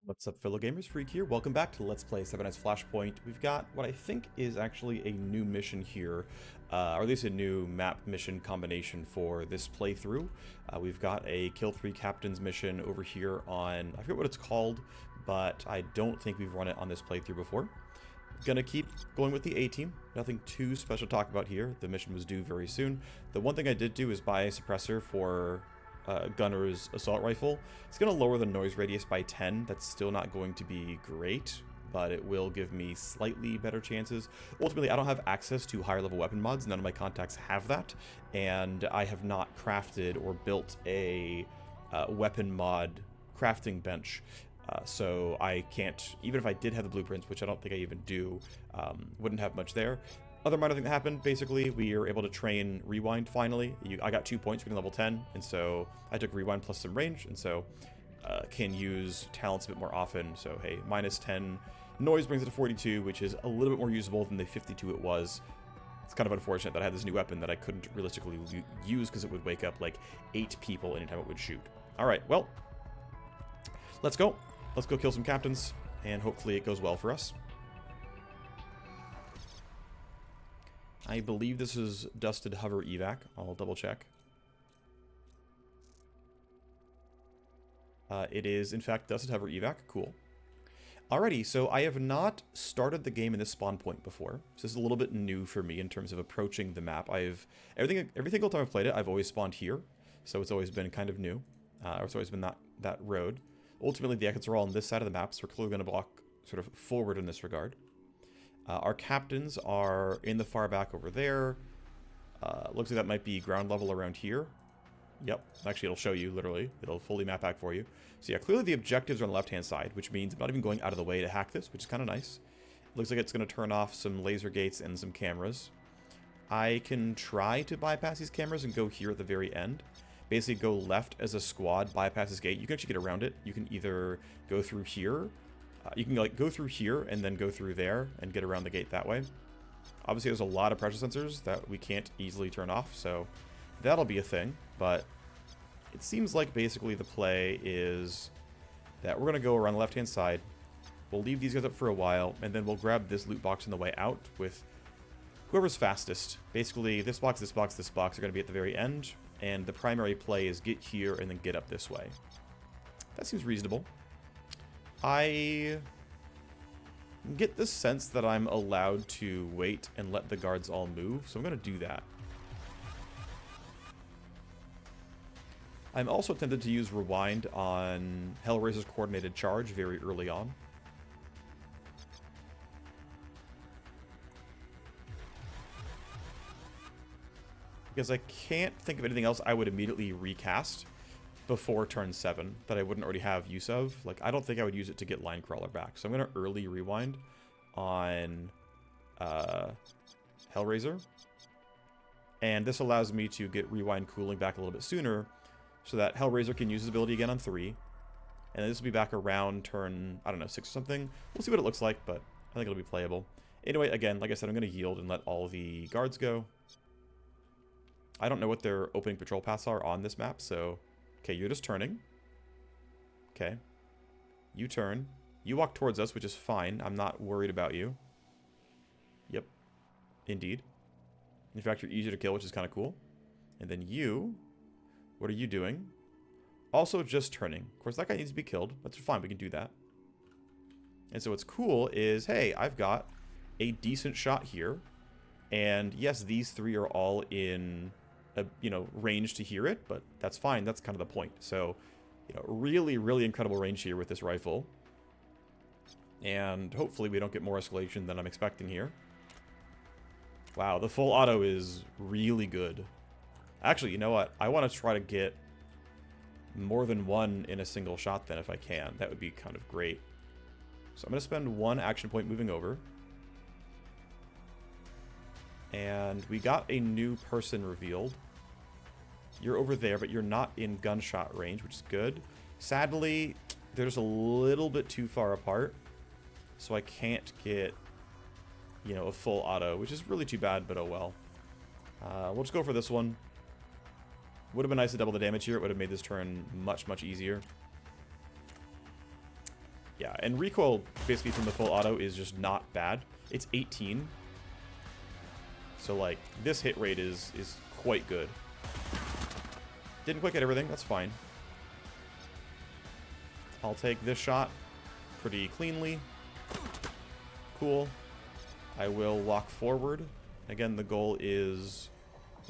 What's up, fellow gamers? Phreak here. Welcome back to Let's Play 7 Nights Flashpoint. We've got what I think is actually a new mission here, or at least a new map mission combination for this playthrough. We've got a Kill 3 Captains mission over here on, I forget what it's called, but I don't think we've run it on this playthrough before. Gonna keep going with the A-Team. Nothing too special to talk about here. The mission was due very soon. The one thing I did do is buy a suppressor for Gunner's assault rifle. It's going to lower the noise radius by 10. That's still not going to be great, but it will give me slightly better chances. Ultimately, I don't have access to higher level weapon mods. None of my contacts have that, and I have not crafted or built a weapon mod crafting bench. So I can't, even if I did have the blueprints, which I don't think I even do, wouldn't have much there. Other minor thing that happened, basically, we are able to train Rewind finally. I got 2 points for getting level 10, and so I took Rewind plus some range, and so can use talents a bit more often. So hey, minus 10 noise brings it to 42, which is a little bit more usable than the 52 it was. It's kind of unfortunate that I had this new weapon that I couldn't realistically use because it would wake up like 8 people anytime it would shoot. Alright, well, let's go. Let's go kill some captains, and hopefully it goes well for us. I believe this is Dusted Hover Evac. I'll double check. It is, in fact, Dusted Hover Evac. Cool. Alrighty, so I have not started the game in this spawn point before. So this is a little bit new for me in terms of approaching the map. Every single time I've played it, I've always spawned here. So it's always been kind of new. Or it's always been that road. Ultimately, the exits are all on this side of the map, so we're clearly going to block sort of forward in this regard. Our captains are in the far back over there. Looks like that might be ground level around here. Yep, actually it'll show you, literally. It'll fully map back for you. So yeah, clearly the objectives are on the left-hand side, which means I'm not even going out of the way to hack this, which is kind of nice. Looks like it's going to turn off some laser gates and some cameras. I can try to bypass these cameras and go here at the very end. Basically go left as a squad, bypass this gate. You can actually get around it. You can either go through here. You can like go through here and then go through there and get around the gate that way. Obviously, there's a lot of pressure sensors that we can't easily turn off, so that'll be a thing. But it seems like basically the play is that we're going to go around the left-hand side. We'll leave these guys up for a while, and then we'll grab this loot box on the way out with whoever's fastest. Basically, this box, this box, this box are going to be at the very end, and the primary play is get here and then get up this way. That seems reasonable. I get the sense that I'm allowed to wait and let the guards all move, so I'm going to do that. I'm also tempted to use Rewind on Hellraiser's coordinated charge very early on. Because I can't think of anything else I would immediately recast before turn 7 that I wouldn't already have use of. Like, I don't think I would use it to get Line Crawler back. So I'm going to early Rewind on Hellraiser. And this allows me to get Rewind cooling back a little bit sooner so that Hellraiser can use his ability again on 3. And then this will be back around turn, I don't know, 6 or something. We'll see what it looks like, but I think it'll be playable. Anyway, again, like I said, I'm going to yield and let all the guards go. I don't know what their opening patrol paths are on this map, so... Okay, you're just turning. Okay. You turn. You walk towards us, which is fine. I'm not worried about you. Yep. Indeed. In fact, you're easier to kill, which is kind of cool. And then you... What are you doing? Also just turning. Of course, that guy needs to be killed. That's fine. We can do that. And so what's cool is, hey, I've got a decent shot here. And yes, these 3 are all in... range to hear it, but that's fine. That's kind of the point. So, really, really incredible range here with this rifle. And hopefully we don't get more escalation than I'm expecting here. Wow, the full auto is really good. Actually, you know what? I want to try to get more than one in a single shot then if I can. That would be kind of great. So I'm going to spend 1 action point moving over. And we got a new person revealed. You're over there, but you're not in gunshot range, which is good. Sadly, they're just a little bit too far apart. So I can't get, a full auto, which is really too bad, but oh well. We'll just go for this one. Would have been nice to double the damage here. It would have made this turn much, much easier. Yeah, and recoil basically from the full auto is just not bad. It's 18. So, like, this hit rate is quite good. Didn't quite get everything. That's fine. I'll take this shot pretty cleanly. Cool. I will walk forward. Again, the goal is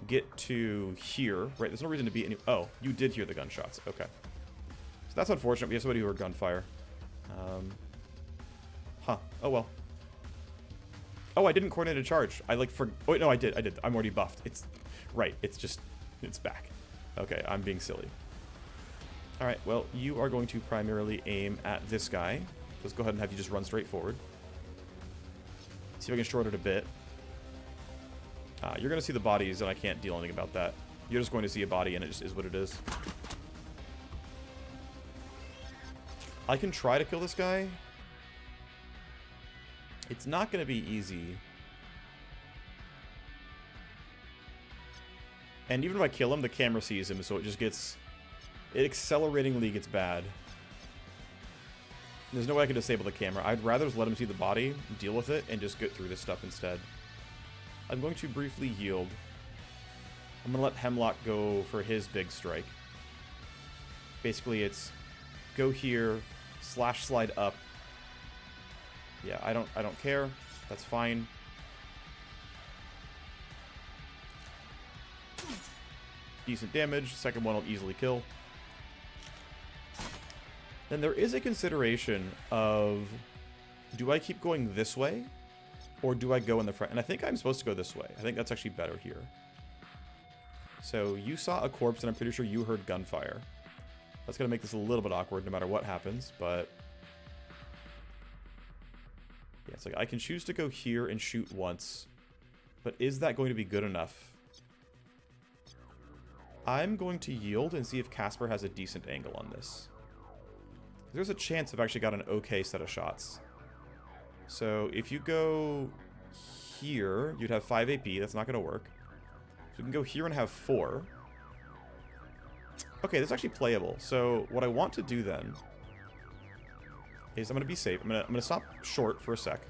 get to here. Right, there's no reason to be any... Oh, you did hear the gunshots. Okay. So that's unfortunate. We have somebody who heard gunfire. Oh, well. Oh, I didn't coordinate a charge. I, like, for... Oh, wait, no, I did. I'm already buffed. It's... Right, it's just... It's back. Okay, I'm being silly. Alright, well, you are going to primarily aim at this guy. Let's go ahead and have you just run straight forward. See if I can short it a bit. You're going to see the bodies, and I can't deal anything about that. You're just going to see a body, and it just is what it is. I can try to kill this guy. It's not going to be easy. And even if I kill him, the camera sees him, so it just gets... It acceleratingly gets bad. There's no way I can disable the camera. I'd rather just let him see the body, deal with it, and just get through this stuff instead. I'm going to briefly yield. I'm going to let Hemlock go for his big strike. Basically, it's go here, slash slide up. Yeah, I don't care. That's fine. Decent damage. Second one will easily kill. Then there is a consideration of, do I keep going this way? Or do I go in the front? And I think I'm supposed to go this way. I think that's actually better here. So you saw a corpse, and I'm pretty sure you heard gunfire. That's going to make this a little bit awkward no matter what happens, but... Yeah, it's like I can choose to go here and shoot once. But is that going to be good enough? I'm going to yield and see if Casper has a decent angle on this. There's a chance I've actually got an okay set of shots. So if you go here, you'd have 5 AP. That's not going to work. So we can go here and have 4. Okay, that's actually playable. So what I want to do then is I'm going to be safe. I'm going to stop short for a sec.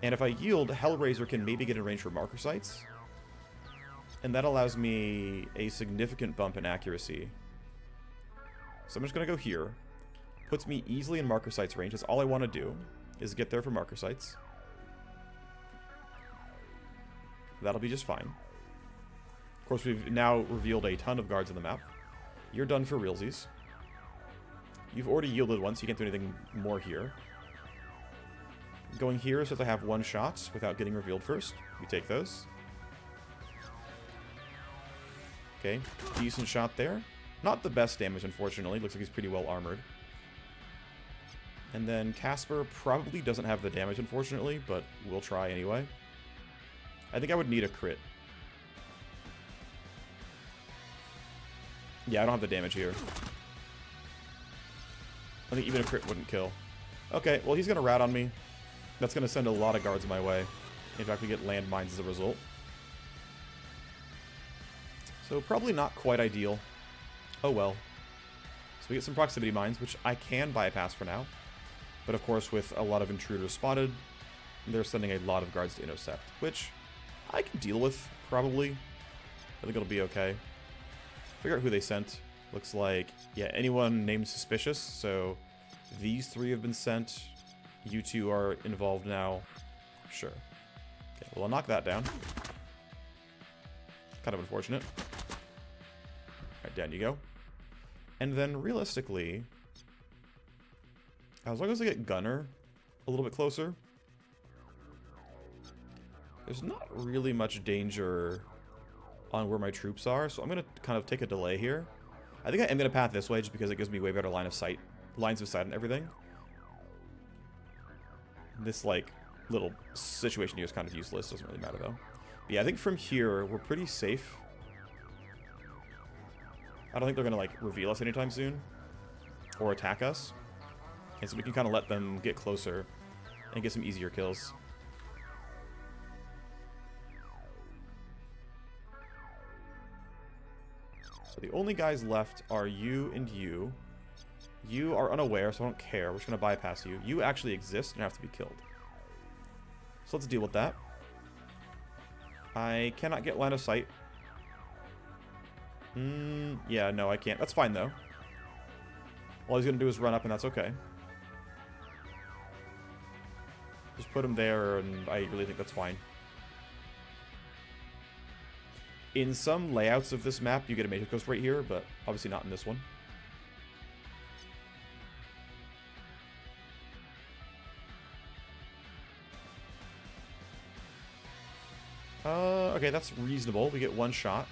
And if I yield, Hellraiser can maybe get in range for marker sights. And that allows me a significant bump in accuracy. So I'm just going to go here. Puts me easily in marker sights range. That's all I want to do, is get there for marker sights. That'll be just fine. Of course, we've now revealed a ton of guards on the map. You're done for realsies. You've already yielded once. You can't do anything more here. Going here says I have 1 shot without getting revealed first. We take those. Okay, decent shot there. Not the best damage, unfortunately. Looks like he's pretty well armored. And then Casper probably doesn't have the damage, unfortunately, but we'll try anyway. I think I would need a crit. Yeah, I don't have the damage here. I think even a crit wouldn't kill. Okay, well, he's going to rat on me. That's going to send a lot of guards my way. In fact, we get landmines as a result. So probably not quite ideal. Oh well. So we get some proximity mines, which I can bypass for now. But of course, with a lot of intruders spotted, they're sending a lot of guards to intercept, which I can deal with, probably. I think it'll be okay. Figure out who they sent. Looks like, yeah, anyone named suspicious. So these 3 have been sent. You 2 are involved now. Sure. Okay, well, I'll knock that down. Kind of unfortunate. Alright, down you go. And then, realistically, as long as I get Gunner a little bit closer, there's not really much danger on where my troops are, so I'm going to kind of take a delay here. I think I am going to path this way just because it gives me way better lines of sight and everything. This, like, little situation here is kind of useless. Doesn't really matter, though. But yeah, I think from here, we're pretty safe. I don't think they're going to, like, reveal us anytime soon. Or attack us. And so we can kind of let them get closer and get some easier kills. So the only guys left are you and you. You are unaware, so I don't care. We're just going to bypass you. You actually exist and have to be killed. So let's deal with that. I cannot get line of sight. Yeah, no, I can't. That's fine, though. All he's going to do is run up, and that's okay. Just put him there, and I really think that's fine. In some layouts of this map, you get a Mage Coast right here, but obviously not in this one. Okay, that's reasonable. We get one shot.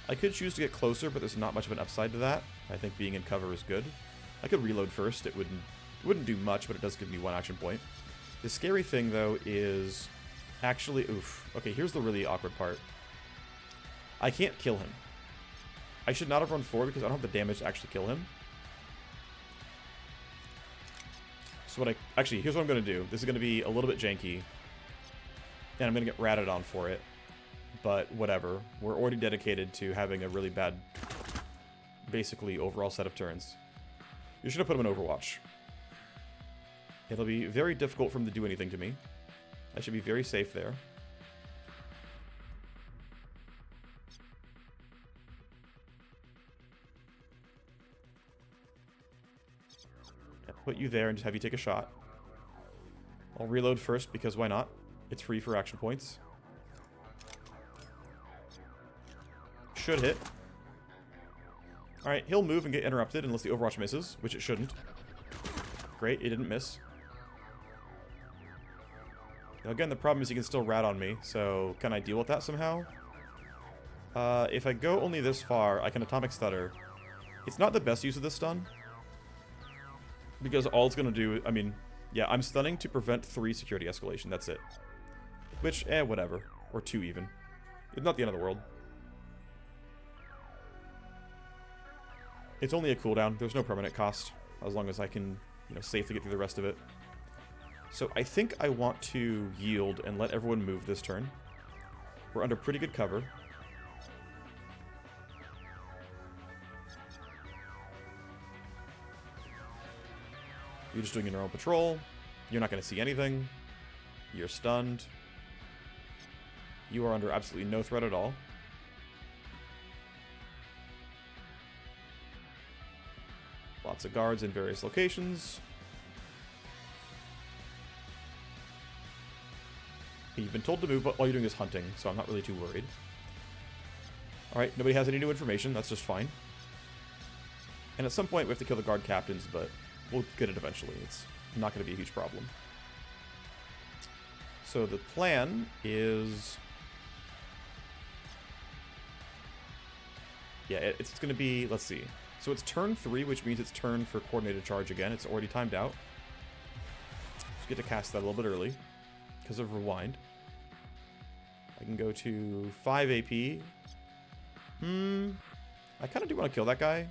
I could choose to get closer, but there's not much of an upside to that. I think being in cover is good. I could reload first. It wouldn't do much, but it does give me one action point. The scary thing, though, is actually... Oof. Okay, here's the really awkward part. I can't kill him. I should not have run forward because I don't have the damage to actually kill him. So actually, here's what I'm going to do. This is going to be a little bit janky. And I'm going to get ratted on for it. But whatever. We're already dedicated to having a really bad, basically, overall set of turns. You should have put him in Overwatch. It'll be very difficult for him to do anything to me. I should be very safe there. I'll put you there and just have you take a shot. I'll reload first because why not? It's free for action points. Should hit. Alright, he'll move and get interrupted unless the Overwatch misses, which it shouldn't. Great, it didn't miss. Now again, the problem is he can still rat on me, so can I deal with that somehow? If I go only this far, I can Atomic Stutter. It's not the best use of this stun. Because all it's going to do, I mean, yeah, I'm stunning to prevent 3 security escalation, that's it. Which, whatever. Or 2 even. It's not the end of the world. It's only a cooldown. There's no permanent cost, as long as I can, safely get through the rest of it. So I think I want to yield and let everyone move this turn. We're under pretty good cover. You're just doing your normal patrol. You're not going to see anything. You're stunned. You are under absolutely no threat at all. Lots of guards in various locations. You've been told to move, but all you're doing is hunting, so I'm not really too worried. Alright, nobody has any new information. That's just fine. And at some point, we have to kill the guard captains, but we'll get it eventually. It's not going to be a huge problem. So the plan is... Yeah, it's going to be... Let's see. So it's turn 3, which means it's turn for coordinated charge again. It's already timed out. Just get to cast that a little bit early because of rewind. I can go to 5 AP. I kind of do want to kill that guy.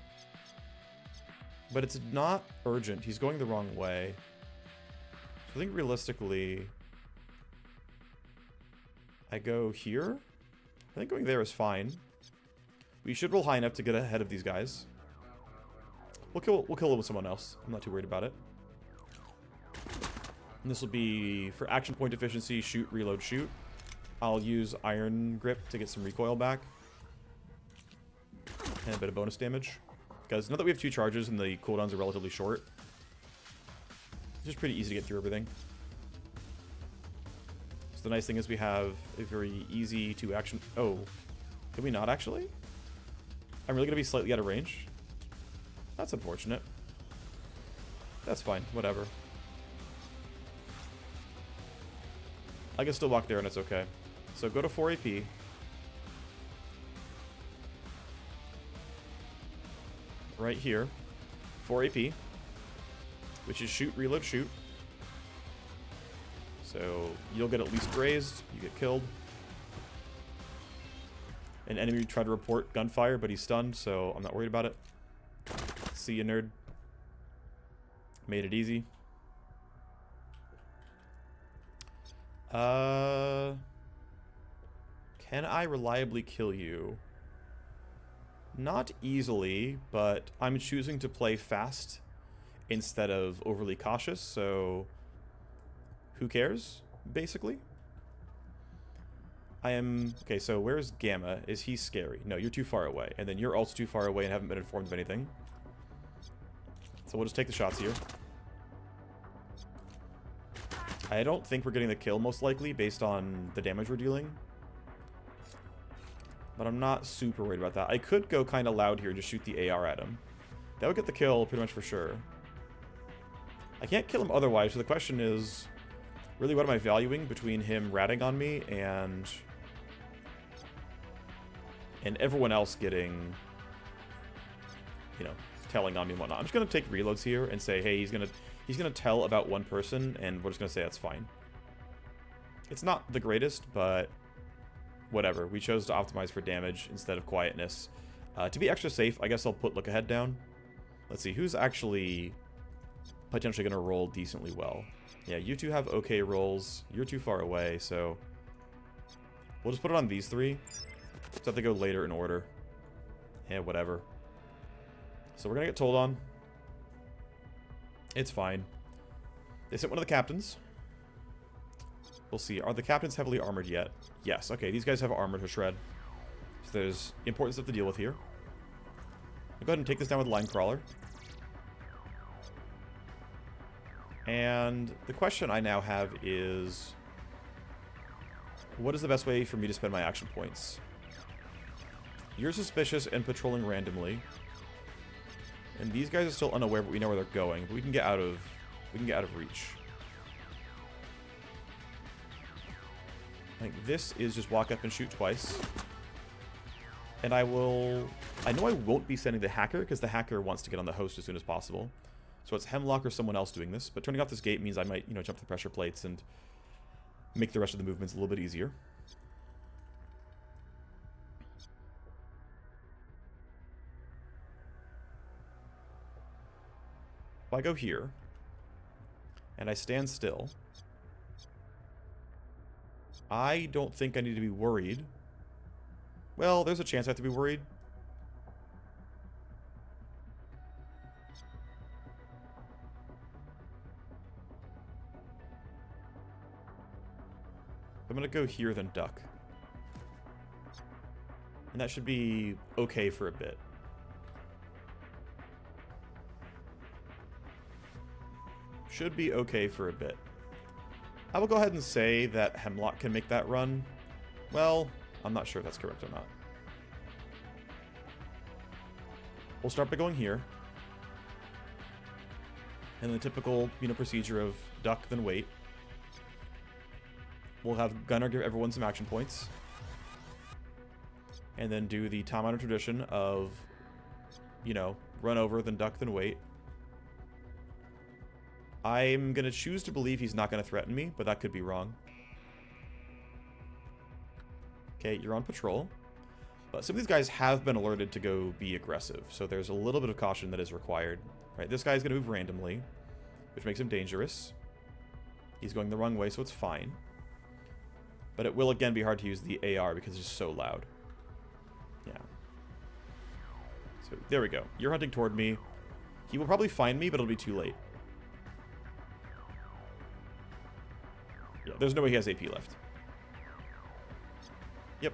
But it's not urgent. He's going the wrong way. So I think realistically, I go here. I think going there is fine. We should roll high enough to get ahead of these guys. We'll kill it with someone else. I'm not too worried about it. And this will be for action point efficiency, shoot, reload, shoot. I'll use Iron Grip to get some recoil back. And a bit of bonus damage. Because now that we have 2 charges and the cooldowns are relatively short, it's just pretty easy to get through everything. So the nice thing is we have a very easy to action... Oh, can we not actually? I'm really going to be slightly out of range. That's unfortunate. That's fine, whatever. I can still walk there and it's okay. So go to 4 AP. Right here. 4 AP. Which is shoot, reload, shoot. So you'll get at least grazed. You get killed. An enemy tried to report gunfire, but he's stunned, so I'm not worried about it. See you, nerd. Made it easy. Can I reliably kill you? Not easily, but I'm choosing to play fast instead of overly cautious, so who cares, basically? Okay, so where's Gamma? Is he scary? No, you're too far away. And then you're also too far away and haven't been informed of anything. So we'll just take the shots here. I don't think we're getting the kill, most likely, based on the damage we're dealing. But I'm not super worried about that. I could go kind of loud here and just shoot the AR at him. That would get the kill, pretty much for sure. I can't kill him otherwise, so the question is, really, what am I valuing between him ratting on me and everyone else getting, you know, telling on me and whatnot. I'm just gonna take reloads here and say, hey, he's gonna tell about one person, and we're just gonna say that's fine. It's not the greatest, but whatever. We chose to optimize for damage instead of quietness. To be extra safe, I guess I'll put look ahead down. Let's see, who's actually potentially gonna roll decently well. Yeah, you two have okay rolls. You're too far away, so we'll just put it on these three. Just have to go later in order. Yeah, whatever. So we're gonna get told on. It's fine. They sent one of the captains. We'll see. Are the captains heavily armored yet? Yes. Okay, these guys have armor to shred. So there's important stuff to deal with here. I'll go ahead and take this down with Line Crawler. And the question I now have is, what is the best way for me to spend my action points? You're suspicious and patrolling randomly. And these guys are still unaware, but we know where they're going. But we can get out of reach. Like, this is just walk up and shoot twice. And I know I won't be sending the hacker, because the hacker wants to get on the host as soon as possible. So it's Hemlock or someone else doing this. But turning off this gate means I might, you know, jump the pressure plates and make the rest of the movements a little bit easier. If I go here, and I stand still, I don't think I need to be worried. Well, there's a chance I have to be worried. I'm gonna go here, then duck. And that should be okay for a bit. Should be okay for a bit. I will go ahead and say that Hemlock can make that run. Well, I'm not sure if that's correct or not. We'll start by going here. And the typical, you know, procedure of duck, then wait. We'll have Gunner give everyone some action points. And then do the Tom Honor tradition of, you know, run over, then duck, then wait. I'm going to choose to believe he's not going to threaten me, but that could be wrong. Okay, you're on patrol. But some of these guys have been alerted to go be aggressive, so there's a little bit of caution that is required. Right, this guy's going to move randomly, which makes him dangerous. He's going the wrong way, so it's fine. But it will again be hard to use the AR because it's just so loud. Yeah. So there we go. You're hunting toward me. He will probably find me, but it'll be too late. Yeah, there's no way he has AP left. Yep.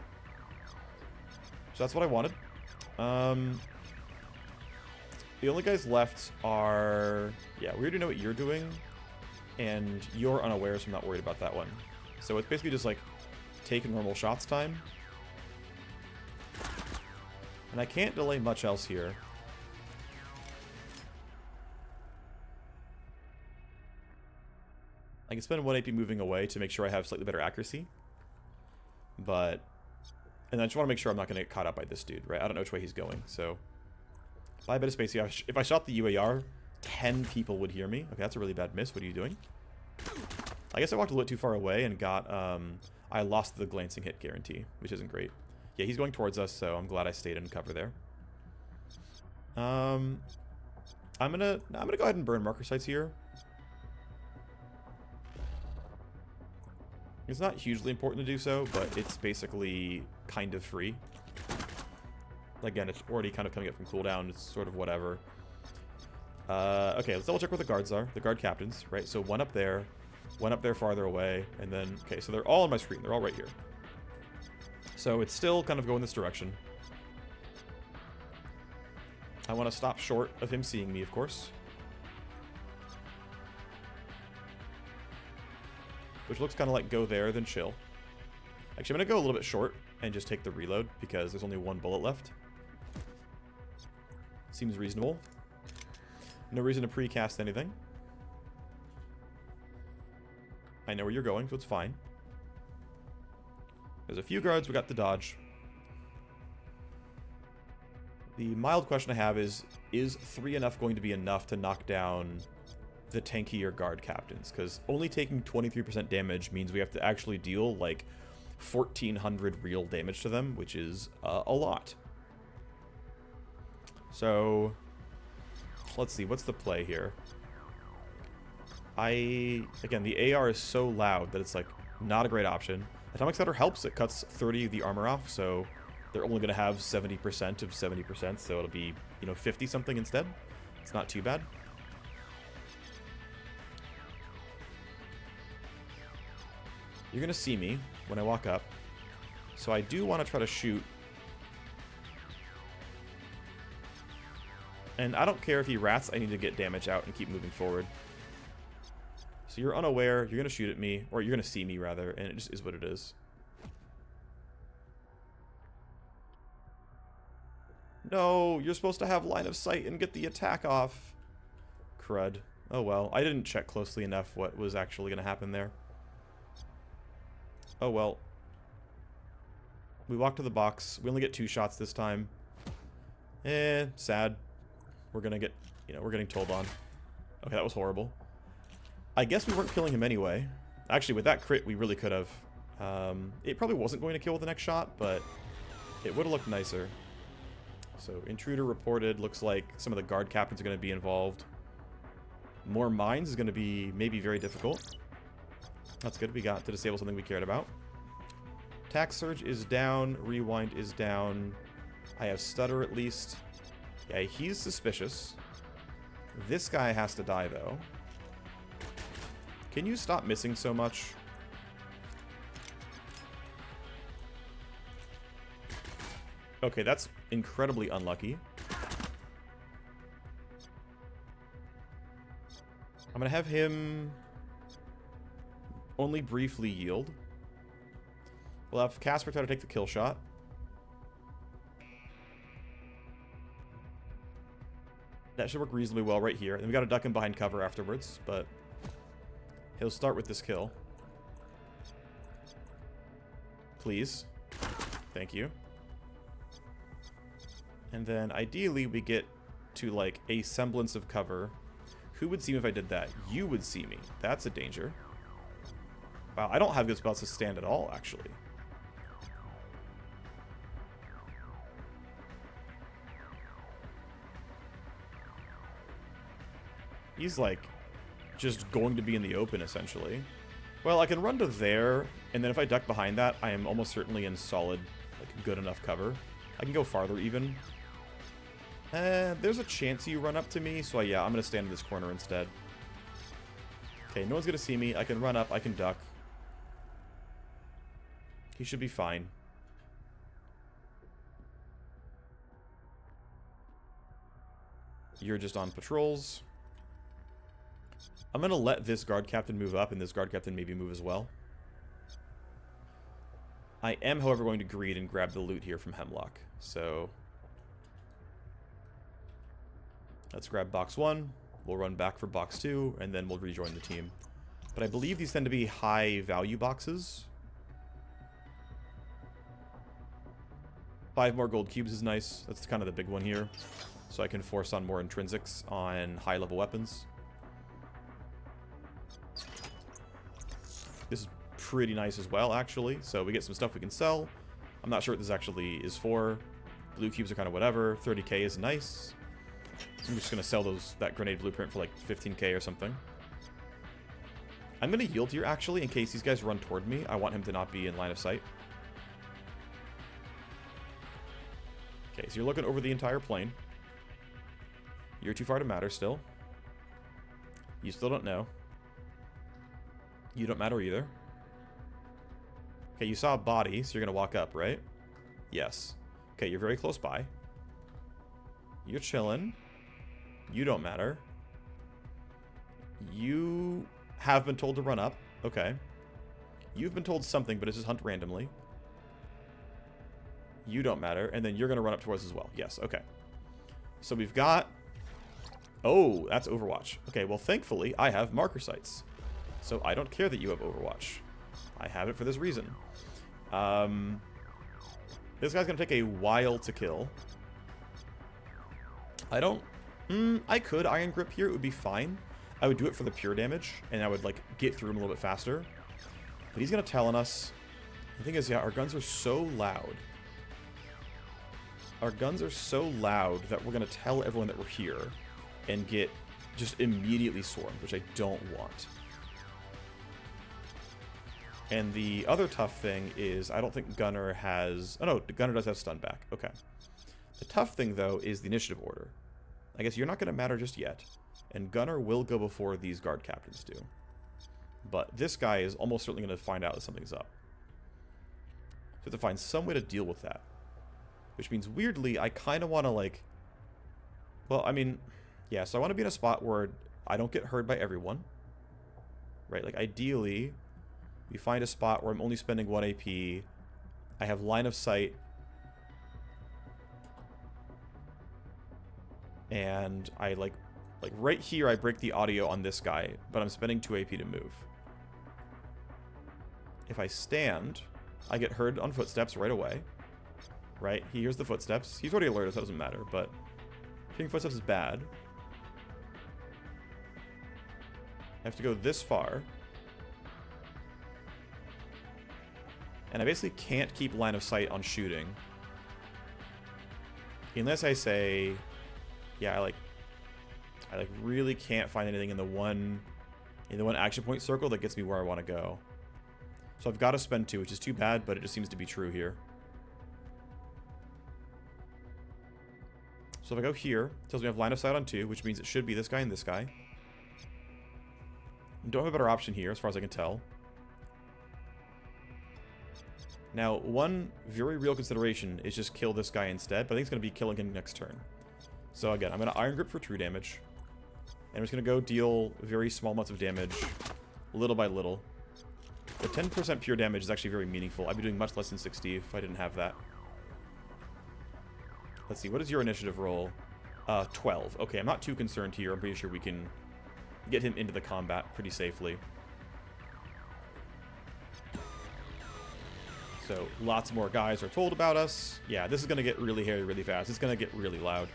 So that's what I wanted. The only guys left are... Yeah, we already know what you're doing. And you're unaware, so I'm not worried about that one. So it's basically just like take normal shots time. And I can't delay much else here. I can spend 1 AP moving away to make sure I have slightly better accuracy. But... And I just want to make sure I'm not going to get caught up by this dude, right? I don't know which way he's going, so... Buy a bit of space. Yeah, if I shot the UAR, 10 people would hear me. Okay, that's a really bad miss. What are you doing? I guess I walked a little bit too far away and got... I lost the glancing hit guarantee, which isn't great. Yeah, he's going towards us, so I'm glad I stayed in cover there. I'm gonna go ahead and burn marker sites here. It's not hugely important to do so, but it's basically kind of free. Again, it's already kind of coming up from cooldown. It's sort of whatever. Okay, let's double check where the guards are. The guard captains, right? So one up there farther away, and then... Okay, so they're all on my screen. They're all right here. So it's still kind of going this direction. I want to stop short of him seeing me, of course. Which looks kind of like go there, then chill. Actually, I'm going to go a little bit short and just take the reload because there's only one bullet left. Seems reasonable. No reason to precast anything. I know where you're going, so it's fine. There's a few guards we got to dodge. The mild question I have is 3 enough going to be enough to knock down the tankier guard captains? Because only taking 23% damage means we have to actually deal like 1,400 real damage to them, which is a lot. So, let's see, what's the play here? Again, the AR is so loud that it's like not a great option. Atomic Scatter helps, it cuts 30 of the armor off, so they're only going to have 70% of 70%, so it'll be, 50 something instead. It's not too bad. You're going to see me when I walk up, so I do want to try to shoot. And I don't care if he rats, I need to get damage out and keep moving forward. So you're unaware, you're going to shoot at me, or you're going to see me rather, and it just is what it is. No, you're supposed to have line of sight and get the attack off. Crud. Oh well, I didn't check closely enough what was actually going to happen there. Oh well. We walk to the box. We only get 2 shots this time. Sad. We're gonna get, we're getting told on. Okay, that was horrible. I guess we weren't killing him anyway. Actually, with that crit, we really could have. It probably wasn't going to kill with the next shot, but it would have looked nicer. So, intruder reported. Looks like some of the guard captains are going to be involved. More mines is going to be maybe very difficult. That's good. We got to disable something we cared about. Attack surge is down. Rewind is down. I have stutter at least. Yeah, he's suspicious. This guy has to die, though. Can you stop missing so much? Okay, that's incredibly unlucky. I'm gonna have him only briefly yield. We'll have Casper try to take the kill shot. That should work reasonably well right here. And we gotta duck him behind cover afterwards, but he'll start with this kill. Please. Thank you. And then ideally we get to like a semblance of cover. Who would see me if I did that? You would see me. That's a danger. Wow, I don't have good spots to stand at all, actually. He's like just going to be in the open, essentially. Well, I can run to there, and then if I duck behind that, I am almost certainly in solid, like, good enough cover. I can go farther, even. There's a chance you run up to me, so yeah, I'm going to stand in this corner instead. Okay, no one's going to see me. I can run up, I can duck. He should be fine. You're just on patrols. I'm going to let this guard captain move up, and this guard captain maybe move as well. I am, however, going to greed and grab the loot here from Hemlock. So let's grab box 1. We'll run back for box 2, and then we'll rejoin the team. But I believe these tend to be high-value boxes. 5 more gold cubes is nice. That's kind of the big one here. So I can force on more intrinsics on high-level weapons. This is pretty nice as well, actually. So we get some stuff we can sell. I'm not sure what this actually is for. Blue cubes are kind of whatever. 30k is nice. I'm just going to sell that grenade blueprint for like 15k or something. I'm going to yield here, actually, in case these guys run toward me. I want him to not be in line of sight. Okay, so you're looking over the entire plane. You're too far to matter still. You still don't know. You don't matter either. Okay, you saw a body, so you're going to walk up, right? Yes. Okay, you're very close by. You're chilling. You don't matter. You have been told to run up. Okay. You've been told something, but it's just hunt randomly. You don't matter. And then you're going to run up towards as well. Yes, okay. So we've got... Oh, that's Overwatch. Okay, well, thankfully, I have marker sights. So I don't care that you have Overwatch. I have it for this reason. This guy's going to take a while to kill. I don't... I could Iron Grip here. It would be fine. I would do it for the pure damage, and I would, like, get through him a little bit faster. But he's going to tell on us. The thing is, yeah, our guns are so loud. Our guns are so loud that we're going to tell everyone that we're here and get just immediately swarmed, which I don't want. And the other tough thing is I don't think Gunner has... Oh, no, Gunner does have stun back. Okay. The tough thing, though, is the initiative order. I guess you're not going to matter just yet. And Gunner will go before these guard captains do. But this guy is almost certainly going to find out that something's up. So we have to find some way to deal with that. Which means, weirdly, I kind of want to, like... Well, I mean... Yeah, so I want to be in a spot where I don't get heard by everyone. Right? Like, ideally, we find a spot where I'm only spending 1 AP. I have line of sight. And I, like right here, I break the audio on this guy, but I'm spending 2 AP to move. If I stand, I get heard on footsteps right away. Right? He hears the footsteps. He's already alerted, so that doesn't matter, but hearing footsteps is bad. I have to go this far. And I basically can't keep line of sight on shooting. Unless I say... Yeah, I really can't find anything in the one action point circle that gets me where I want to go. So I've got to spend 2, which is too bad, but it just seems to be true here. So if I go here, it tells me I have line of sight on 2, which means it should be this guy and this guy. I don't have a better option here, as far as I can tell. Now, one very real consideration is just kill this guy instead, but I think it's going to be killing him next turn. So again, I'm going to Iron Grip for true damage. And I'm just going to go deal very small amounts of damage, little by little. The 10% pure damage is actually very meaningful. I'd be doing much less than 60 if I didn't have that. Let's see, what is your initiative roll? 12. Okay, I'm not too concerned here. I'm pretty sure we can get him into the combat pretty safely. So, lots more guys are told about us. Yeah, this is going to get really hairy really fast. It's going to get really loud.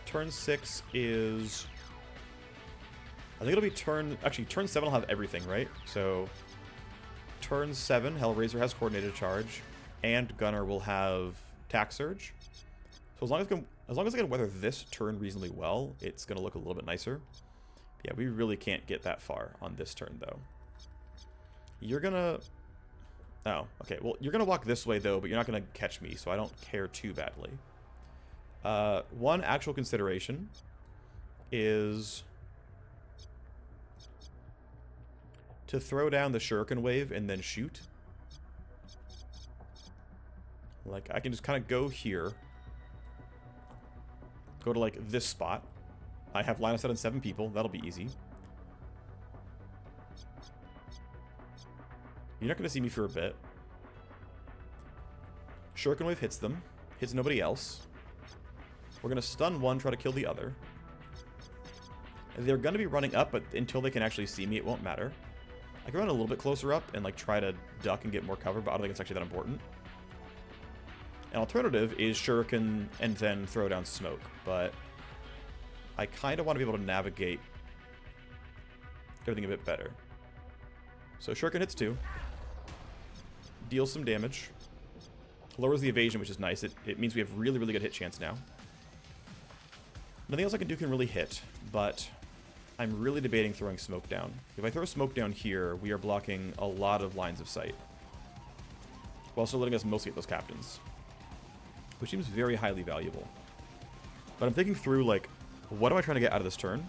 Turn 6 is... I think it'll be turn... Actually, turn 7 will have everything, right? So, turn 7, Hellraiser has Coordinated Charge, and Gunner will have Tack Surge. So as long as I can weather this turn reasonably well, it's going to look a little bit nicer. Yeah, we really can't get that far on this turn, though. You're going to... Oh, okay. Well, you're going to walk this way, though, but you're not going to catch me, so I don't care too badly. One actual consideration is to throw down the Shuriken Wave and then shoot. Like, I can just kind of go here. Go to, like, this spot. I have line of sight on 7 people. That'll be easy. You're not going to see me for a bit. Shuriken Wave hits them. Hits nobody else. We're going to stun one, try to kill the other. They're going to be running up, but until they can actually see me, it won't matter. I can run a little bit closer up and, like, try to duck and get more cover, but I don't think it's actually that important. An alternative is Shuriken and then throw down smoke, but I kind of want to be able to navigate everything a bit better. So Shuriken hits 2. Deals some damage. Lowers the evasion, which is nice. It means we have really, really good hit chance now. Nothing else I can do can really hit, but I'm really debating throwing smoke down. If I throw smoke down here, we are blocking a lot of lines of sight, while still letting us mostly hit those captains, which seems very highly valuable. But I'm thinking through, like, What am I trying to get out of this turn?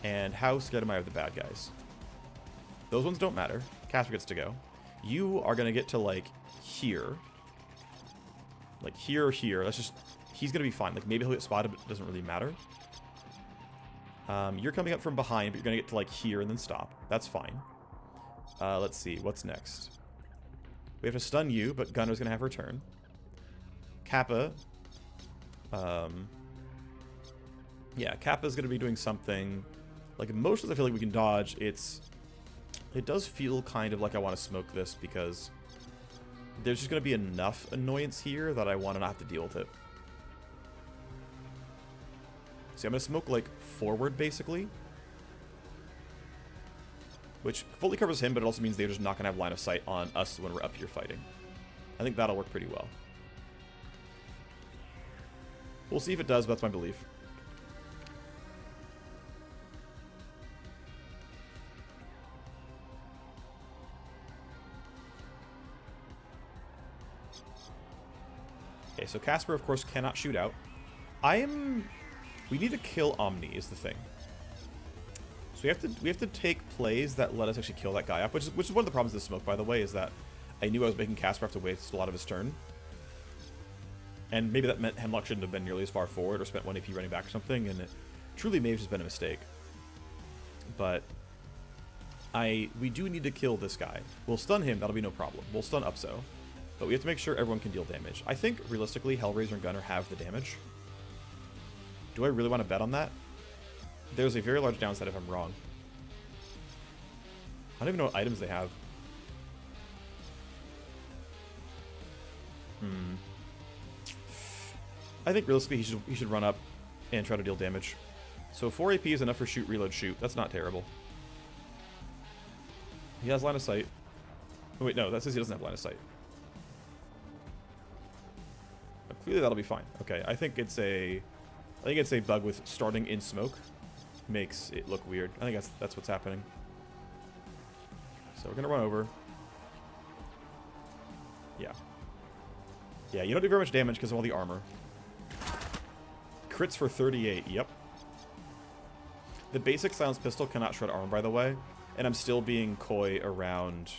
And how scared am I of the bad guys? Those ones don't matter. Casper gets to go. You are going to get to, like, here. Like, here or here. That's just... He's going to be fine. Like, maybe he'll get spotted, but it doesn't really matter. You're coming up from behind, but you're going to get to, like, here and then stop. That's fine. Let's see. What's next? We have to stun you, but Gunner's going to have her turn. Kappa. Yeah, Kappa's going to be doing something... Like, motions I feel like we can dodge. It does feel kind of like I want to smoke this because there's just going to be enough annoyance here that I want to not have to deal with it. See, I'm going to smoke, like, forward, basically. Which fully covers him, but it also means they're just not going to have line of sight on us when we're up here fighting. I think that'll work pretty well. We'll see if it does, but that's my belief. Okay, so Casper, of course, cannot shoot out. We need to kill Omni, is the thing. So we have to take plays that let us actually kill that guy up, which is one of the problems with the smoke, by the way, is that I knew I was making Casper have to waste a lot of his turn. And maybe that meant Hemlock shouldn't have been nearly as far forward or spent 1 AP running back or something, and it truly may have just been a mistake. But we do need to kill this guy. We'll stun him, that'll be no problem. We'll stun Upso. But we have to make sure everyone can deal damage. I think, realistically, Hellraiser and Gunner have the damage. Do I really want to bet on that? There's a very large downside if I'm wrong. I don't even know what items they have. I think, realistically, he should run up and try to deal damage. So 4 AP is enough for shoot, reload, shoot. That's not terrible. He has line of sight. Oh, wait, no, that says he doesn't have line of sight. Clearly that'll be fine. Okay, I think it's a bug with starting in smoke. Makes it look weird. I think that's what's happening. So we're gonna run over. Yeah. Yeah, you don't do very much damage because of all the armor. Crits for 38, yep. The basic silenced pistol cannot shred armor, by the way. And I'm still being coy around...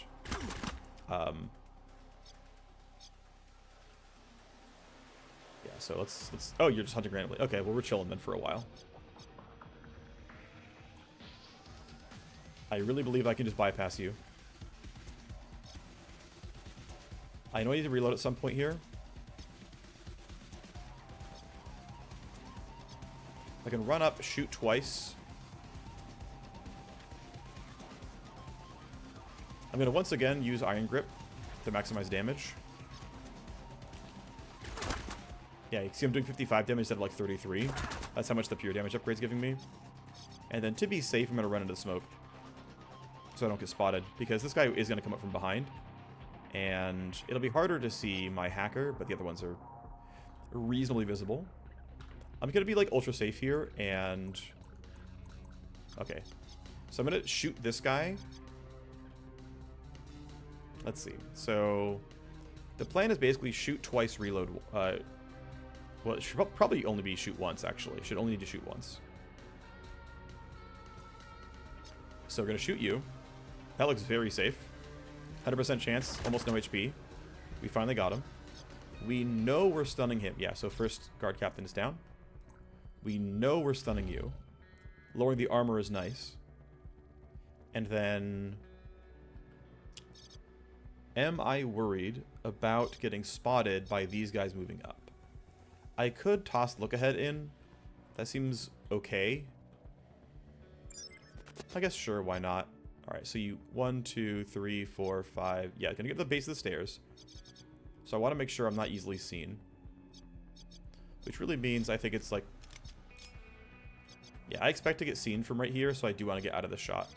So let's... Oh, you're just hunting randomly. Okay, well, we're chilling then for a while. I really believe I can just bypass you. I know I need to reload at some point here. I can run up, shoot twice. I'm going to once again use Iron Grip to maximize damage. Yeah, you see I'm doing 55 damage instead of like 33. That's how much the pure damage upgrade's giving me. And then to be safe, I'm going to run into the smoke. So I don't get spotted. Because this guy is going to come up from behind. And it'll be harder to see my hacker, but the other ones are reasonably visible. I'm going to be like ultra safe here and... Okay. So I'm going to shoot this guy. Let's see. So the plan is basically shoot twice, reload... well, it should probably only be shoot once, actually. Should only need to shoot once. So we're going to shoot you. That looks very safe. 100% chance, almost no HP. We finally got him. We know we're stunning him. Yeah, so first guard captain is down. We know we're stunning you. Lowering the armor is nice. And then... Am I worried about getting spotted by these guys moving up? I could toss look ahead in. That seems okay. I guess sure, why not? Alright, so you 1, 2, 3, 4, 5. Yeah, gonna get to the base of the stairs. So I want to make sure I'm not easily seen. Which really means I think it's like... Yeah, I expect to get seen from right here, so I do want to get out of the shot.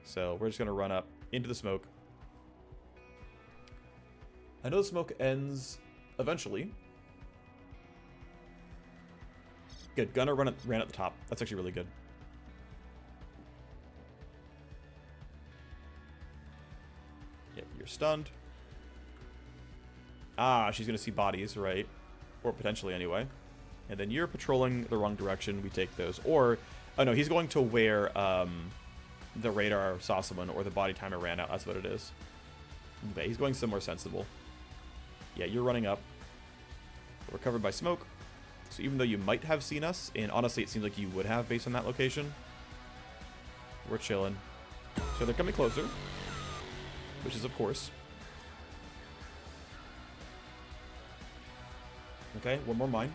So we're just gonna run up into the smoke. I know the smoke ends eventually. Good. Gunner ran at the top. That's actually really good. Yep, you're stunned. Ah, she's going to see bodies, right? Or potentially anyway. And then you're patrolling the wrong direction. We take those. Or, oh no, he's going to where the radar saw someone or the body timer ran out. That's what it is. Okay, he's going somewhere sensible. Yeah, you're running up. We're covered by smoke. So even though you might have seen us, and honestly it seems like you would have based on that location, we're chilling. So they're coming closer, which is of course. Okay, one more mine.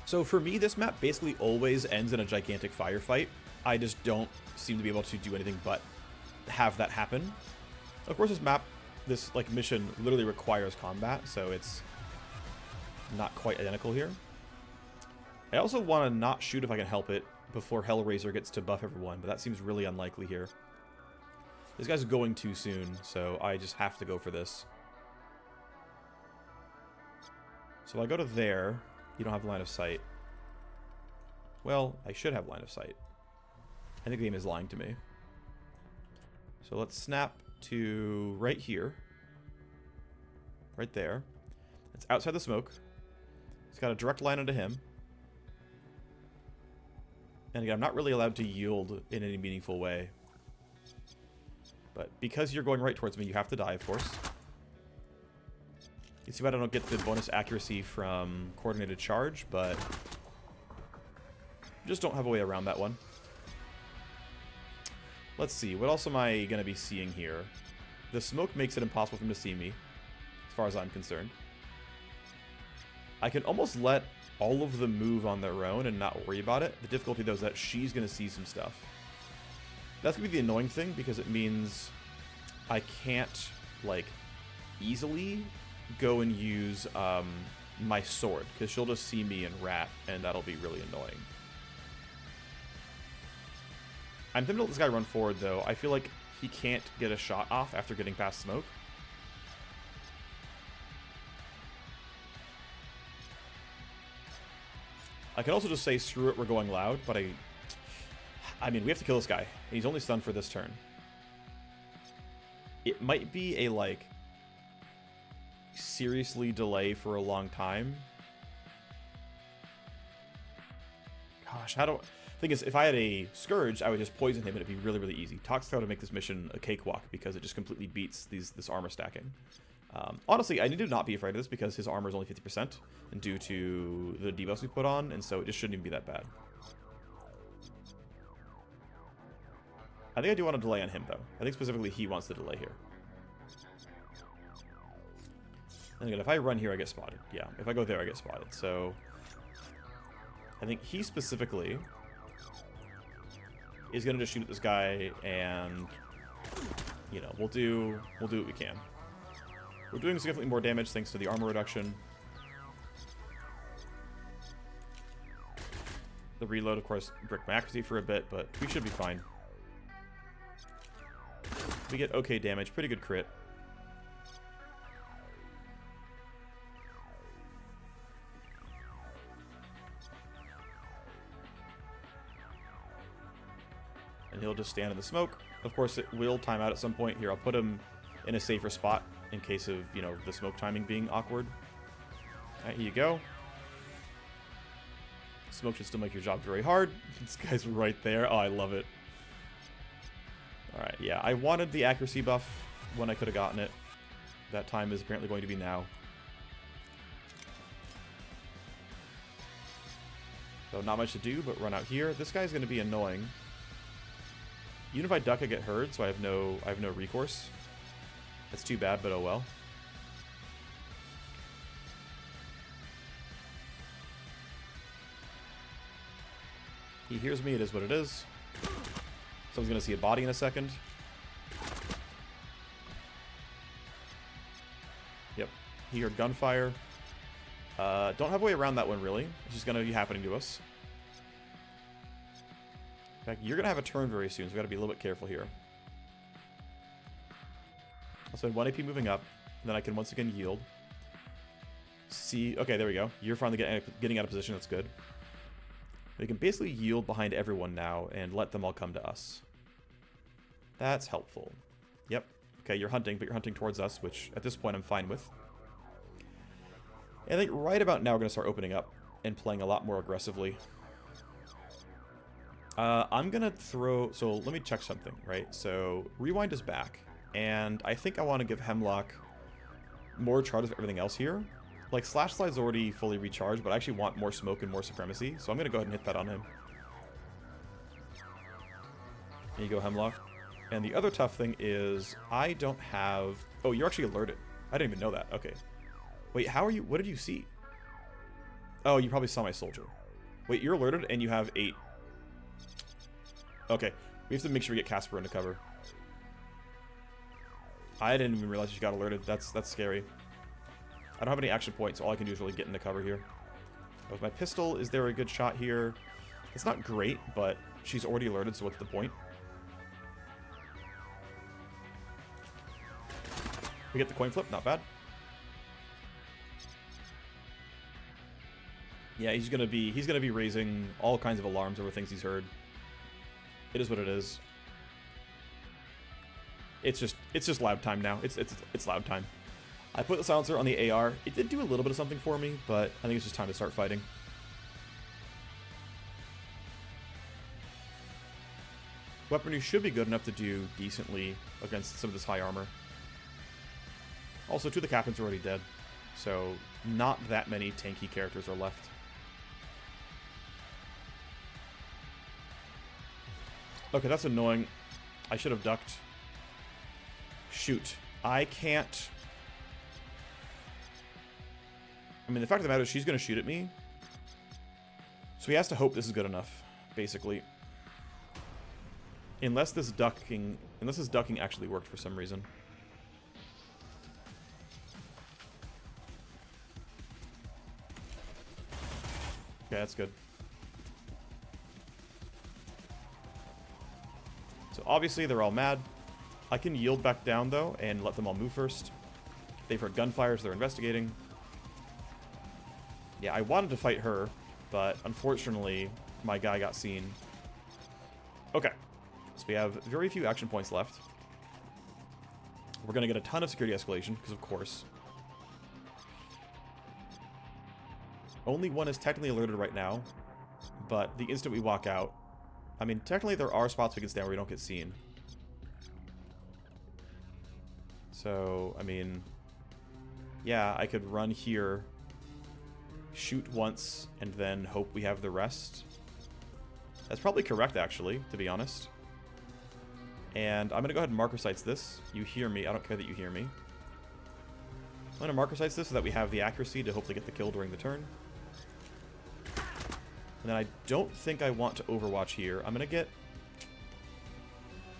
So for me, this map basically always ends in a gigantic firefight. I just don't seem to be able to do anything but have that happen. Of course, this like mission literally requires combat, so it's not quite identical here. I also want to not shoot if I can help it before Hellraiser gets to buff everyone, but that seems really unlikely here. This guy's going too soon, so I just have to go for this. So I go to there. You don't have line of sight. Well, I should have line of sight. I think the game is lying to me. So let's snap to right here. Right there. It's outside the smoke. It's got a direct line onto him. And again, I'm not really allowed to yield in any meaningful way. But because you're going right towards me, you have to die, of course. You see why I don't get the bonus accuracy from coordinated charge, but just don't have a way around that one. Let's see, what else am I going to be seeing here? The smoke makes it impossible for him to see me, as far as I'm concerned. I can almost let all of them move on their own and not worry about it. The difficulty, though, is that she's going to see some stuff. That's going to be the annoying thing, because it means I can't, like, easily go and use my sword, because she'll just see me and rat, and that'll be really annoying. I'm tempted to let this guy run forward, though. I feel like he can't get a shot off after getting past smoke. I can also just say, screw it, we're going loud, but I mean, we have to kill this guy. He's only stunned for this turn. It might be a, like, seriously delay for a long time. Gosh, how do... Thing is, if I had a Scourge, I would just poison him and it'd be really, really easy. Toxic would make this mission a cakewalk because it just completely beats this armor stacking. Honestly, I need to not be afraid of this because his armor is only 50% and due to the debuffs we put on, and so it just shouldn't even be that bad. I think I do want to delay on him, though. I think specifically he wants the delay here. And again, if I run here, I get spotted. Yeah, if I go there, I get spotted. So I think he specifically is going to just shoot at this guy, and, you know, we'll do what we can. We're doing significantly more damage thanks to the armor reduction. The reload, of course, bricked my accuracy for a bit, but we should be fine. We get okay damage, pretty good crit. And he'll just stand in the smoke. Of course, it will time out at some point. Here, I'll put him in a safer spot in case of, you know, the smoke timing being awkward. Alright, here you go. Smoke should still make your job very hard. This guy's right there. Oh, I love it. Alright, yeah, I wanted the accuracy buff when I could have gotten it. That time is apparently going to be now. So not much to do, but run out here. This guy's going to be annoying. Even if I duck, I get heard, so I have no recourse. That's too bad, but oh well. He hears me, it is what it is. Someone's gonna see a body in a second. Yep, he heard gunfire. Don't have a way around that one, really. It's just gonna be happening to us. In fact, you're gonna have a turn very soon, so we gotta be a little bit careful here. I'll spend 1 AP moving up, then I can once again yield. See, okay, there we go. You're finally getting out of position, that's good. We can basically yield behind everyone now and let them all come to us. That's helpful. Yep, Okay, you're hunting, but you're hunting towards us, which at this point I'm fine with. And I think right about now we're going to start opening up and playing a lot more aggressively. I'm going to throw... So let me check something, right? So Rewind is back, and I think I want to give Hemlock more charges of everything else here. Like, Slash Slide's already fully recharged, but I actually want more smoke and more supremacy, so I'm going to go ahead and hit that on him. There you go, Hemlock. And the other tough thing is I don't have... Oh, you're actually alerted. I didn't even know that. Okay. Wait, how are you... What did you see? Oh, you probably saw my soldier. Wait, you're alerted and you have 8. Okay. We have to make sure we get Casper into cover. I didn't even realize you got alerted. That's scary. I don't have any action points, so all I can do is really get into cover here. With my pistol, is there a good shot here? It's not great, but she's already alerted, so what's the point? We get the coin flip, not bad. Yeah, he's gonna be raising all kinds of alarms over things he's heard. It is what it is. It's just loud time now. It's loud time. I put the silencer on the AR. It did do a little bit of something for me, but I think it's just time to start fighting. Weaponry should be good enough to do decently against some of this high armor. Also, 2 of the captains are already dead, so not that many tanky characters are left. Okay, that's annoying. I should have ducked. Shoot. I can't... I mean, the fact of the matter is she's going to shoot at me. So he has to hope this is good enough, basically. Unless this ducking actually worked for some reason. Okay, that's good. So obviously they're all mad. I can yield back down though and let them all move first. They've heard gunfire, so they're investigating. Yeah, I wanted to fight her, but unfortunately my guy got seen. Okay, so we have very few action points left. We're going to get a ton of security escalation, because of course. Only one is technically alerted right now, but the instant we walk out... I mean, technically there are spots we can stand where we don't get seen. So, I mean... Yeah, I could run here, shoot once, and then hope we have the rest. That's probably correct, actually, to be honest. And I'm going to go ahead and marker sights this. You hear me. I don't care that you hear me. I'm going to marker sights this so that we have the accuracy to hopefully get the kill during the turn. And then I don't think I want to overwatch here. I'm going to get...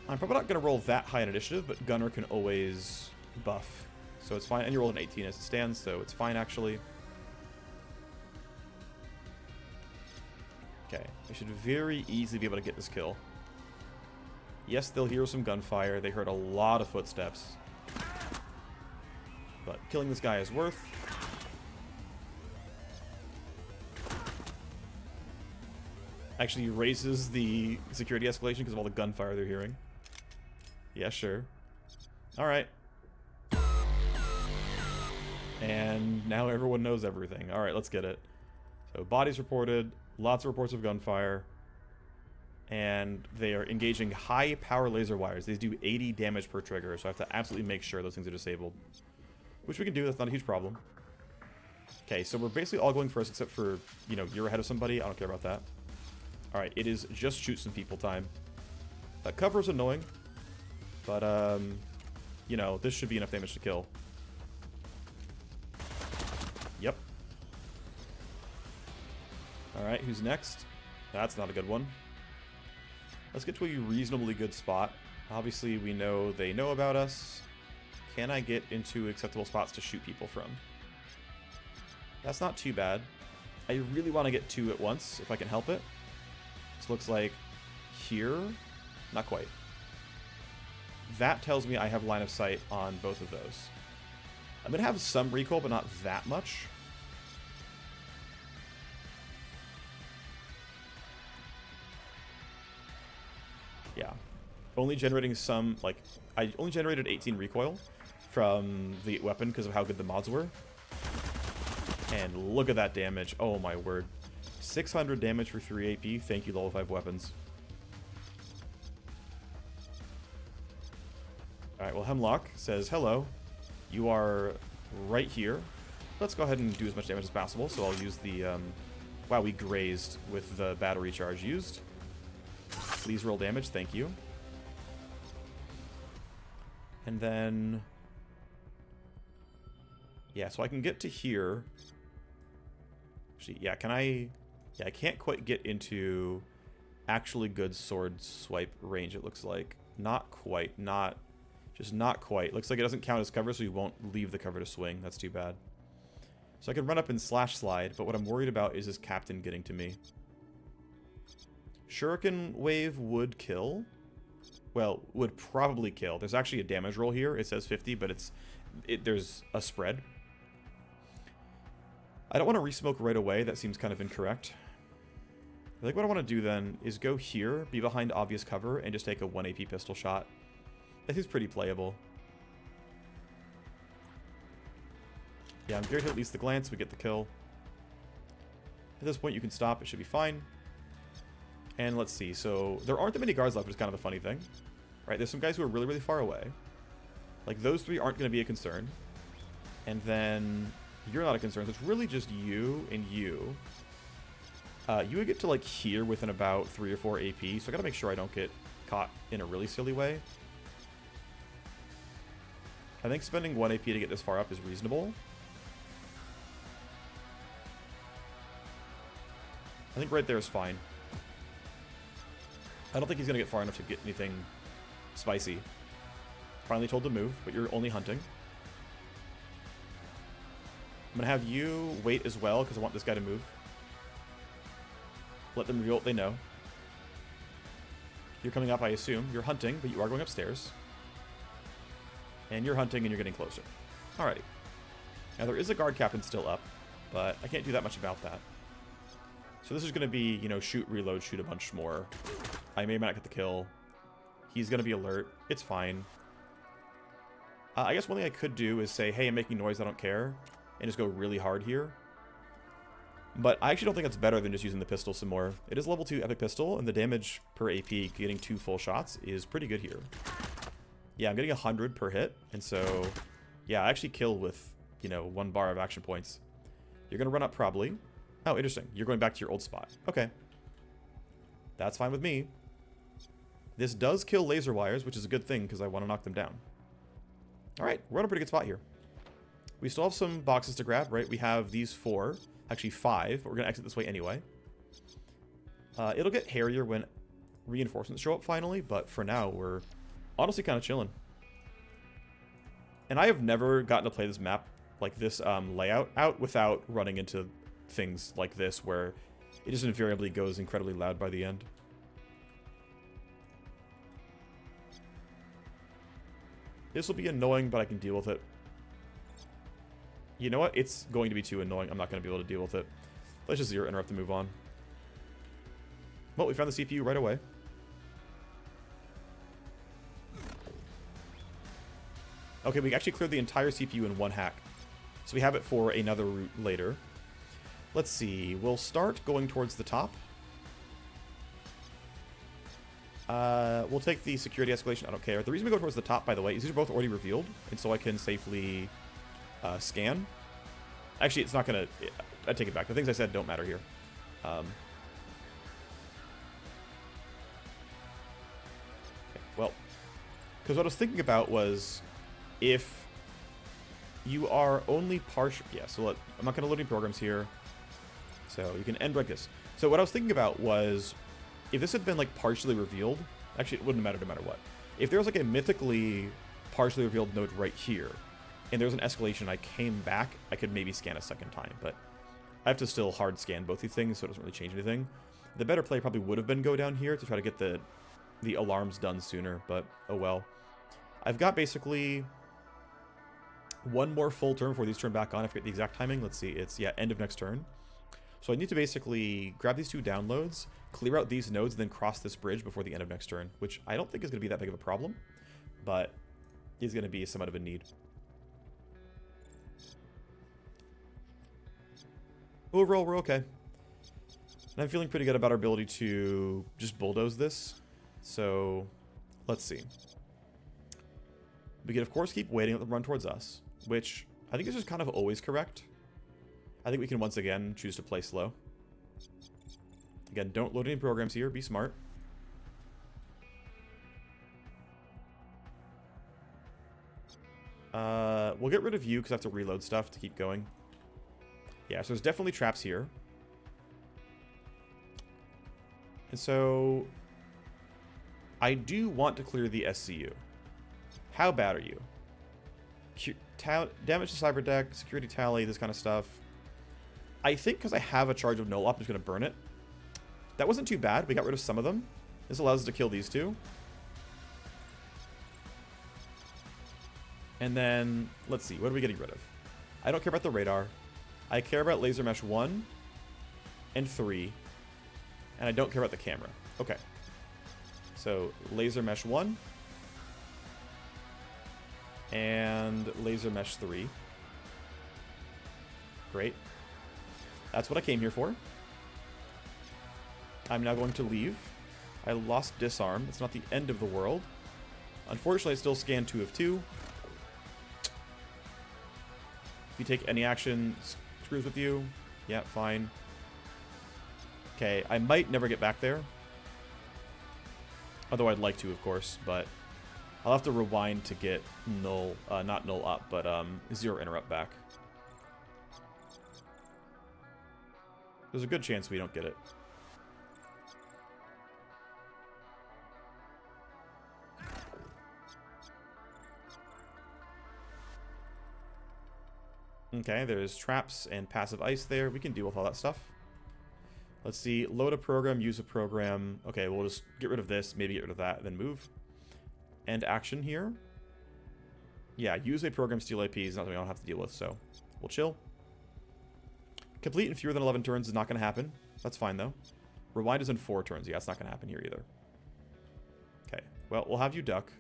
I'm probably not going to roll that high in initiative, but Gunner can always buff. So it's fine. And you roll an 18 as it stands, so it's fine, actually. Okay. I should very easily be able to get this kill. Yes, they'll hear some gunfire. They heard a lot of footsteps. But killing this guy is worth. Actually raises the security escalation because of all the gunfire they're hearing. Yeah, sure. Alright. And now everyone knows everything. Alright, let's get it. So bodies reported. Lots of reports of gunfire. And they are engaging high power laser wires. These do 80 damage per trigger, so I have to absolutely make sure those things are disabled. Which we can do, that's not a huge problem. Okay, so we're basically all going first except for, you know, you're ahead of somebody. I don't care about that. Alright, it is just shoot some people time. That cover is annoying. But, you know, this should be enough damage to kill. Yep. Alright, who's next? That's not a good one. Let's get to a reasonably good spot. Obviously, we know they know about us. Can I get into acceptable spots to shoot people from? That's not too bad. I really want to get 2 at once, if I can help it. This looks like here. Not quite. That tells me I have line of sight on both of those. I'm going to have some recoil, but not that much. Yeah. only generating some, like, I only generated 18 recoil from the weapon because of how good the mods were. And look at that damage. Oh my word. 600 damage for 3 AP. Thank you, level 5 weapons. Alright, well, Hemlock says, hello. You are right here. Let's go ahead and do as much damage as possible. So I'll use the, wow, we grazed with the battery charge used. Please roll damage, thank you. And then... yeah, so I can get to here. Actually, yeah, can I... yeah, I can't quite get into actually good sword swipe range, it looks like. Not quite, just not quite. Looks like it doesn't count as cover, so you won't leave the cover to swing. That's too bad. So I can run up and slash slide, but what I'm worried about is this captain getting to me. Shuriken wave would kill. Well, would probably kill. There's actually a damage roll here. It says 50, but there's a spread. I don't want to resmoke right away. That seems kind of incorrect. I think what I want to do then is go here, be behind obvious cover, and just take a 1 AP pistol shot. That seems pretty playable. Yeah, I'm guaranteed at least the glance. We get the kill. At this point, you can stop. It should be fine. And let's see. So there aren't that many guards left, which is kind of the funny thing. Right, there's some guys who are really, really far away. Like, those 3 aren't going to be a concern. And then you're not a concern. So it's really just you and you. You would get to, like, here within about 3 or 4 AP. So I got to make sure I don't get caught in a really silly way. I think spending 1 AP to get this far up is reasonable. I think right there is fine. I don't think he's going to get far enough to get anything spicy. Finally told to move, but you're only hunting. I'm going to have you wait as well, because I want this guy to move. Let them reveal what they know. You're coming up, I assume. You're hunting, but you are going upstairs. And you're hunting, and you're getting closer. Alrighty. Now, there is a guard captain still up, but I can't do that much about that. So this is going to be, you know, shoot, reload, shoot a bunch more. I may or may not get the kill. He's going to be alert. It's fine. I guess one thing I could do is say, hey, I'm making noise, I don't care. And just go really hard here. But I actually don't think that's better than just using the pistol some more. It is level 2 epic pistol, and the damage per AP, getting 2 full shots, is pretty good here. Yeah, I'm getting 100 per hit. And so, yeah, I actually kill with, you know, 1 bar of action points. You're going to run up probably. Oh, interesting. You're going back to your old spot. Okay. That's fine with me. This does kill laser wires, which is a good thing because I want to knock them down. Alright, we're on a pretty good spot here. We still have some boxes to grab, right? We have these 4. Actually 5, but we're going to exit this way anyway. It'll get hairier when reinforcements show up finally, but for now, we're honestly kind of chilling. And I have never gotten to play this map, like this layout, out without running into things like this, where it just invariably goes incredibly loud by the end. This will be annoying, but I can deal with it. You know what? It's going to be too annoying. I'm not going to be able to deal with it. Let's just 0 interrupt and move on. Well, we found the CPU right away. Okay, we actually cleared the entire CPU in 1 hack. So we have it for another route later. Let's see. We'll start going towards the top. We'll take the security escalation. I don't care. The reason we go towards the top, by the way, is these are both already revealed. And so I can safely scan. Actually, it's not going to... I take it back. The things I said don't matter here. Okay, well, because what I was thinking about was if you are only partial... Yeah, so I'm not going to load any programs here. So you can end like this. So what I was thinking about was if this had been like partially revealed, actually it wouldn't matter no matter what. If there was like a mythically partially revealed node right here, and there was an escalation, I came back, I could maybe scan a second time, but I have to still hard scan both these things, so it doesn't really change anything. The better play probably would have been go down here to try to get the alarms done sooner, but oh well. I've got basically 1 more full turn before these turn back on. I forget the exact timing. Let's see. It's, yeah, end of next turn. So I need to basically grab these 2 downloads, clear out these nodes, and then cross this bridge before the end of next turn, which I don't think is going to be that big of a problem, but is going to be somewhat of a need. Overall, we're okay. And I'm feeling pretty good about our ability to just bulldoze this. So, let's see. We can, of course, keep waiting at the run towards us, which I think is just kind of always correct. I think we can once again choose to play slow. Again, don't load any programs here. Be smart. We'll get rid of you because I have to reload stuff to keep going. Yeah, so there's definitely traps here. And so I do want to clear the SCU. How bad are you? Damage to cyber deck, security tally, this kind of stuff. I think because I have a charge of null up, I'm just going to burn it. That wasn't too bad. We got rid of some of them. This allows us to kill these 2. And then, let's see, what are we getting rid of? I don't care about the radar. I care about laser mesh 1 and 3. And I don't care about the camera. Okay. So, laser mesh 1. And laser mesh 3. Great. That's what I came here for. I'm now going to leave. I lost disarm. It's not the end of the world. Unfortunately, I still scan 2 of 2. If you take any action, screws with you. Yeah, fine. Okay, I might never get back there. Although I'd like to, of course, but I'll have to rewind to get null, not null up, but 0 interrupt back. There's a good chance we don't get it. Okay, there's traps and passive ice there. We can deal with all that stuff. Let's see. Load a program, use a program. Okay, we'll just get rid of this, maybe get rid of that, then move. End action here. Yeah, use a program, steal IP is nothing I don't have to deal with, so we'll chill. Complete in fewer than 11 turns is not going to happen. That's fine, though. Rewind is in 4 turns. Yeah, it's not going to happen here either. Okay, well, we'll have you duck.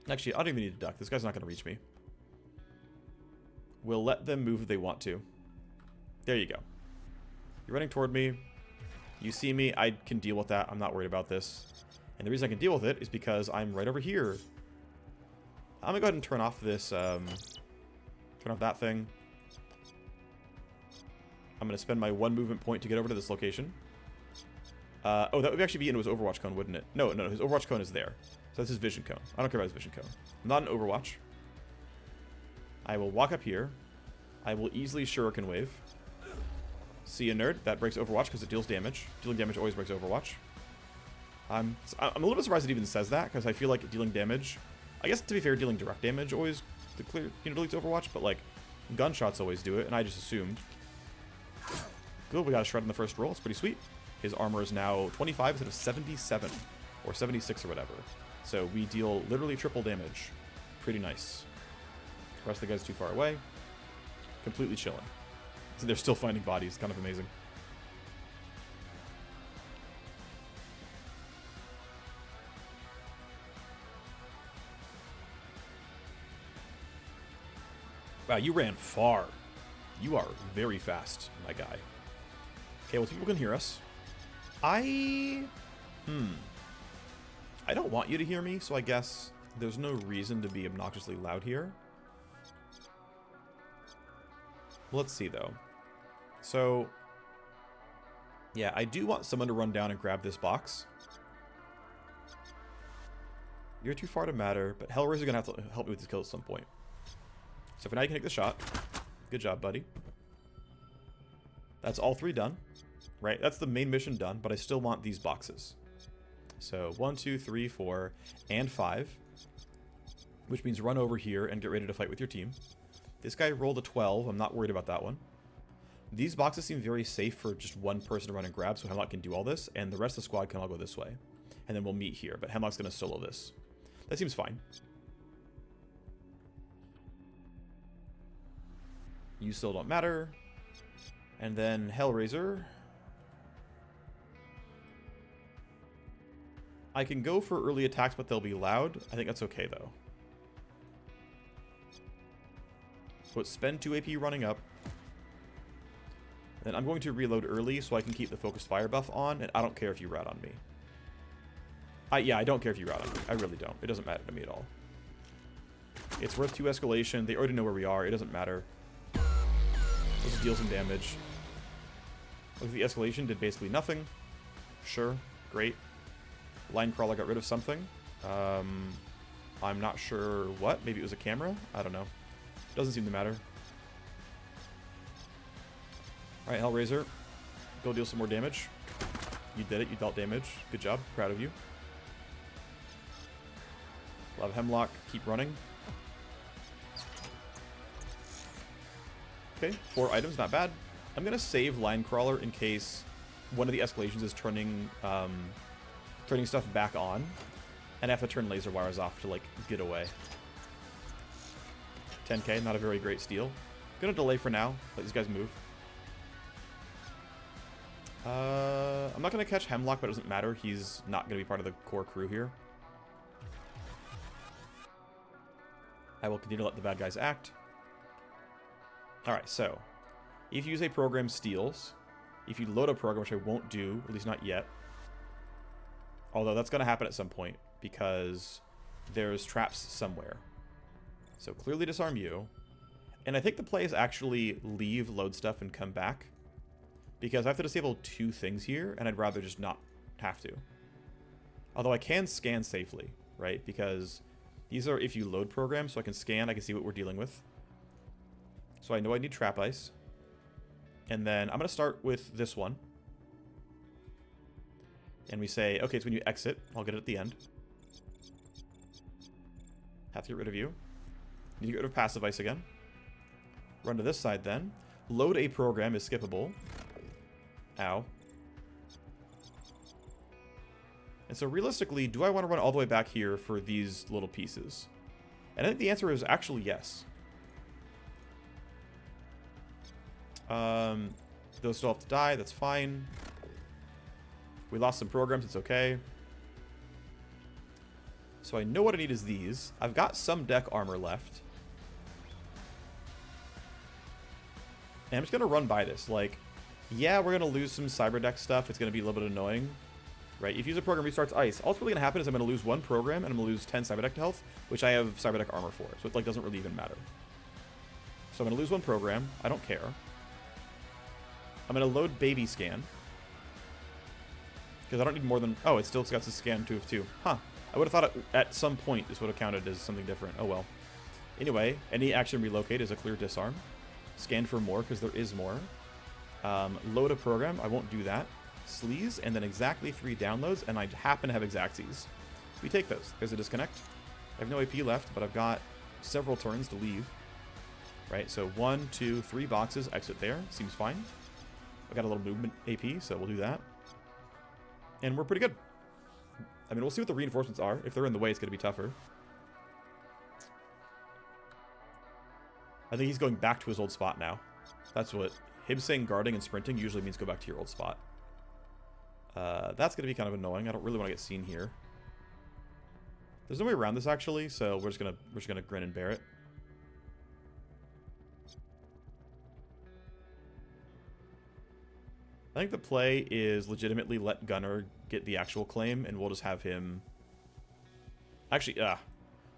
Actually, I don't even need to duck. This guy's not going to reach me. We'll let them move if they want to. There you go. You're running toward me. You see me. I can deal with that. I'm not worried about this. And the reason I can deal with it is because I'm right over here. I'm going to go ahead and turn off this, turn off that thing. I'm going to spend my 1 movement point to get over to this location. Oh, that would actually be into his Overwatch cone, wouldn't it? No, his Overwatch cone is there. So that's his vision cone. I don't care about his vision cone. I'm not an Overwatch. I will walk up here. I will easily Shuriken Wave. See ya, nerd. That breaks Overwatch because it deals damage. Dealing damage always breaks Overwatch. I'm a little bit surprised it even says that, because I feel like dealing damage... I guess, to be fair, dealing direct damage always deletes Overwatch, but, like, gunshots always do it, and I just assumed. Good, we got a shred in the first roll. It's pretty sweet. His armor is now 25 instead of 77, or 76 or whatever. So we deal literally triple damage. Pretty nice. The rest of the guys too far away. Completely chilling. So they're still finding bodies. Kind of amazing. Wow, you ran far. You are very fast, my guy. Okay, well, people can hear us. I don't want you to hear me, so I guess there's no reason to be obnoxiously loud here. Let's see, though. So, yeah, I do want someone to run down and grab this box. You're too far to matter, but Hellraiser's gonna have to help me with this kill at some point. So for now, you can take the shot. Good job, buddy. That's all 3 done. Right, that's the main mission done, but I still want these boxes. So 1, 2, 3, 4, and 5. Which means run over here and get ready to fight with your team. This guy rolled a 12. I'm not worried about that one. These boxes seem very safe for just one person to run and grab, so Hemlock can do all this, and the rest of the squad can all go this way. And then we'll meet here, but Hemlock's going to solo this. That seems fine. You still don't matter. And then Hellraiser. I can go for early attacks, but they'll be loud. I think that's okay, though. So it's spend 2 AP running up. Then I'm going to reload early so I can keep the focused fire buff on, and I don't care if you rat on me. Yeah, I don't care if you rat on me. I really don't. It doesn't matter to me at all. It's worth 2 escalation. They already know where we are. It doesn't matter. Let's deal some damage. Look, the escalation did basically nothing. Sure, great. Line crawler got rid of something. I'm not sure what. Maybe it was a camera? I don't know. Doesn't seem to matter. Alright, Hellraiser. Go deal some more damage. You did it. You dealt damage. Good job. Proud of you. We'll have Hemlock keep running. Okay, 4 items. Not bad. I'm going to save Line Crawler in case one of the escalations is turning stuff back on. And I have to turn laser wires off to, like, get away. 10k, not a very great steal. Gonna delay for now. Let these guys move. I'm not gonna catch Hemlock, but it doesn't matter. He's not gonna be part of the core crew here. I will continue to let the bad guys act. Alright, so if you use a program steals, if you load a program, which I won't do, at least not yet. Although that's gonna happen at some point because there's traps somewhere. So clearly disarm you. And I think the play is actually leave, load stuff, and come back. Because I have to disable 2 things here, and I'd rather just not have to. Although I can scan safely, right? Because these are if you load programs, so I can scan, I can see what we're dealing with. So I know I need trap ice. And then I'm going to start with this one. And we say, okay, it's when you exit. I'll get it at the end. Have to get rid of you. Need to get rid of passive ice again. Run to this side then. Load a program is skippable. Ow. And so realistically, do I want to run all the way back here for these little pieces? And I think the answer is actually yes. Those still have to die. That's fine. We lost some programs. It's okay. So I know what I need is these. I've got some deck armor left. And I'm just going to run by this. Like, yeah, we're going to lose some cyber deck stuff. It's going to be a little bit annoying. Right? If you use a program restarts ice, all that's really going to happen is I'm going to lose 1 program and I'm going to lose 10 cyber deck to health, which I have cyber deck armor for. So it like doesn't really even matter. So I'm going to lose 1 program. I don't care. I'm going to load baby scan. Because I don't need more than... Oh, it still got to scan 2 of 2. Huh. I would have thought at some point this would have counted as something different. Oh well. Anyway, any action relocate is a clear disarm. Scan for more because there is more. Load a program. I won't do that. Sleaze, and then exactly 3 downloads, and I happen to have Exactsies. We take those. There's a disconnect. I have no AP left, but I've got several turns to leave. Right, so 1, 2, 3 boxes. Exit there. Seems fine. I got a little movement AP, so we'll do that. And we're pretty good. I mean, we'll see what the reinforcements are. If they're in the way, it's going to be tougher. I think he's going back to his old spot now. That's what... Him saying guarding and sprinting usually means go back to your old spot. That's going to be kind of annoying. I don't really want to get seen here. There's no way around this, actually, so we're just gonna grin and bear it. I think the play is legitimately let Gunner get the actual claim, and we'll just have him... Actually,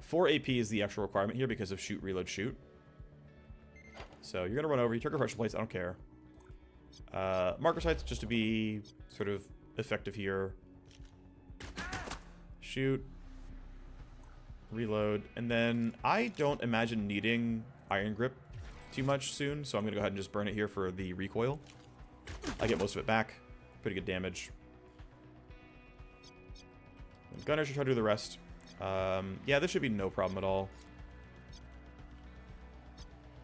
4 AP is the actual requirement here because of shoot, reload, shoot. So you're going to run over. You took a pressure plates. I don't care. Marker sights just to be sort of effective here. Shoot. Reload. And then I don't imagine needing Iron Grip too much soon, so I'm going to go ahead and just burn it here for the recoil. I get most of it back. Pretty good damage. And Gunner should try to do the rest. Yeah, this should be no problem at all.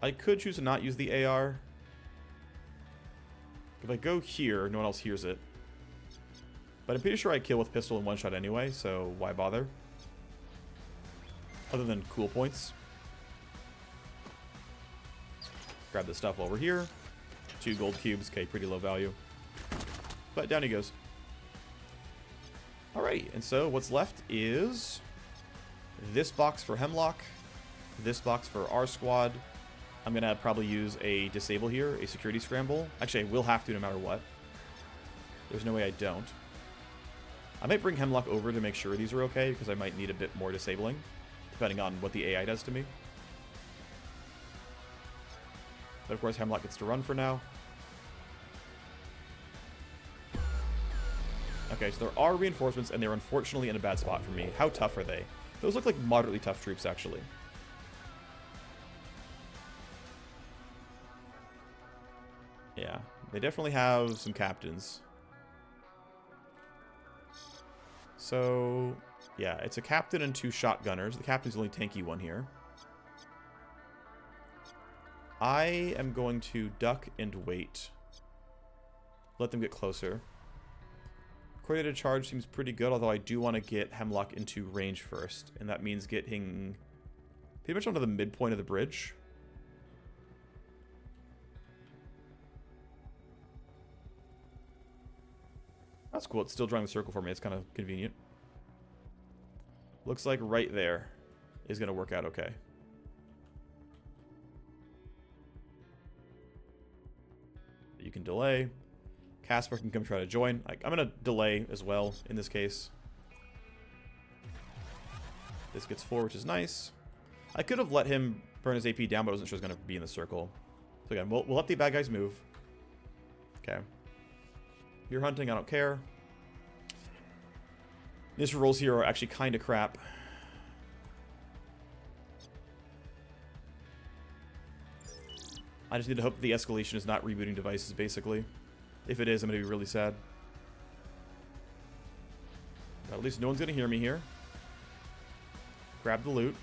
I could choose to not use the AR. If I go here, no one else hears it. But I'm pretty sure I kill with pistol in 1 shot anyway, so why bother? Other than cool points. Grab this stuff while we're here. 2 gold cubes. Okay, pretty low value. But down he goes. Alrighty, and so what's left is this box for Hemlock, this box for our squad. I'm going to probably use a disable here, a security scramble. Actually, I will have to no matter what. There's no way I don't. I might bring Hemlock over to make sure these are okay, because I might need a bit more disabling, depending on what the AI does to me. But of course, Hemlock gets to run for now. Okay, so there are reinforcements, and they're unfortunately in a bad spot for me. How tough are they? Those look like moderately tough troops, actually. Yeah, they definitely have some captains. So, yeah, it's a captain and 2 shotgunners. The captain's the only tanky one here. I am going to duck and wait. Let them get closer. Coordinated charge seems pretty good, although I do want to get Hemlock into range first. And that means getting pretty much onto the midpoint of the bridge. That's cool. It's still drawing the circle for me. It's kind of convenient. Looks like right there is going to work out okay. You can delay. Casper can come try to join. I'm going to delay as well in this case. This gets 4, which is nice. I could have let him burn his AP down, but I wasn't sure he was going to be in the circle. So again, we'll let the bad guys move. Okay. You're hunting, I don't care. These rolls here are actually kind of crap. I just need to hope the escalation is not rebooting devices, basically. If it is, I'm going to be really sad. But at least no one's going to hear me here. Grab the loot.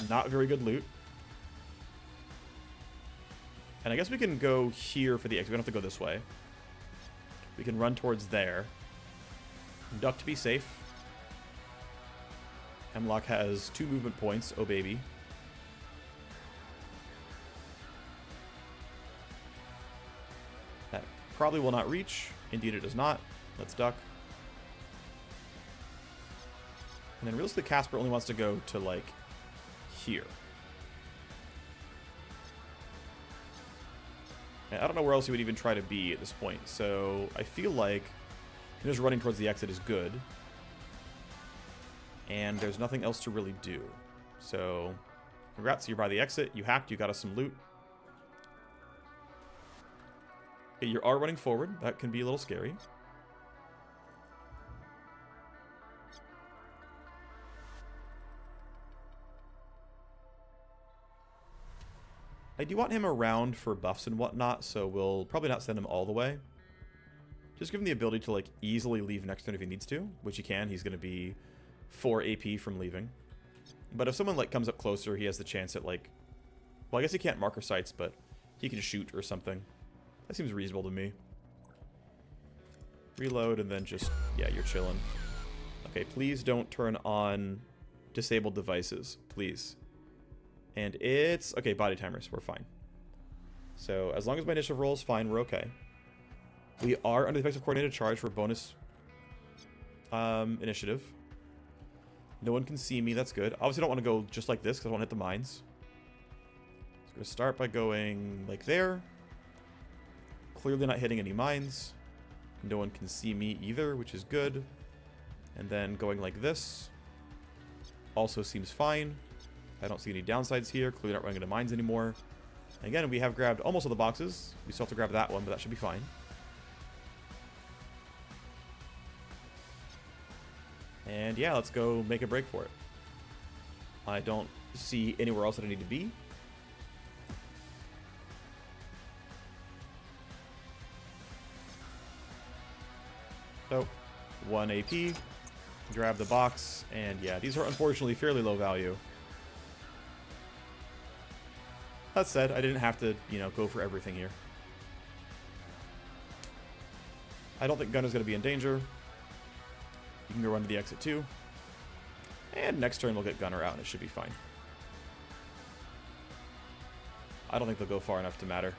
Not very good loot. And I guess we can go here for the exit. We don't have to go this way. We can run towards there. Duck to be safe. Hemlock has 2 movement points. Oh, baby. That probably will not reach. Indeed, it does not. Let's duck. And then realistically, Casper only wants to go to, like, here. I don't know where else he would even try to be at this point, so I feel like him just running towards the exit is good. And there's nothing else to really do. So, congrats, you're by the exit. You hacked, you got us some loot. Okay, you are running forward. That can be a little scary. I do want him around for buffs and whatnot, so we'll probably not send him all the way. Just give him the ability to, like, easily leave next turn if he needs to, which he can. He's going to be 4 AP from leaving. But if someone, like, comes up closer, he has the chance at, like... Well, I guess he can't marker sights, but he can shoot or something. That seems reasonable to me. Reload, and then just... Yeah, you're chilling. Okay, please don't turn on disabled devices. Please. And it's... Okay, body timers. We're fine. So, as long as my initiative roll is fine, we're okay. We are under the effects of coordinated charge for bonus initiative. No one can see me. That's good. Obviously, I don't want to go just like this because I want to hit the mines. So I'm going to start by going like there. Clearly not hitting any mines. No one can see me either, which is good. And then going like this. Also seems fine. I don't see any downsides here. Clearly not running into mines anymore. And again, we have grabbed almost all the boxes. We still have to grab that one, but that should be fine. And yeah, let's go make a break for it. I don't see anywhere else that I need to be. So, 1 AP. Grab the box. And yeah, these are unfortunately fairly low value. That said, I didn't have to, you know, go for everything here. I don't think Gunner's going to be in danger. You can go run to the exit too. And next turn we'll get Gunner out and it should be fine. I don't think they'll go far enough to matter.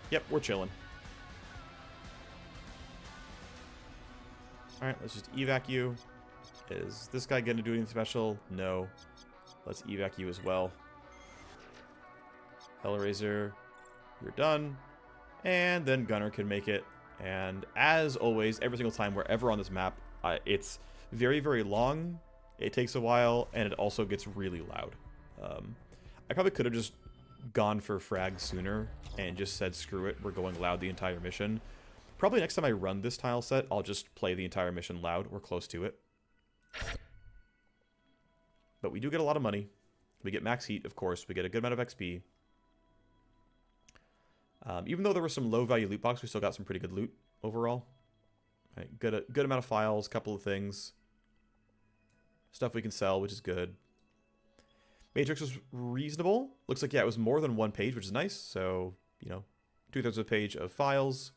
Yep, we're chilling. Alright, let's just evac you. Is this guy going to do anything special? No. Let's evac you as well. Hellraiser, you're done. And then Gunner can make it. And as always, every single time we're ever on this map, it's very, very long. It takes a while, and it also gets really loud. I probably could have just gone for frag sooner and just said, screw it, we're going loud the entire mission. Probably next time I run this tile set, I'll just play the entire mission loud or close to it. But we do get a lot of money. We get max heat, of course. We get a good amount of XP. Even though there were some low-value loot boxes, we still got some pretty good loot overall. Right, good amount of files, couple of things. Stuff we can sell, which is good. Matrix was reasonable. Looks like, yeah, it was more than one page, which is nice. So, you know, 2/3 of a page of files,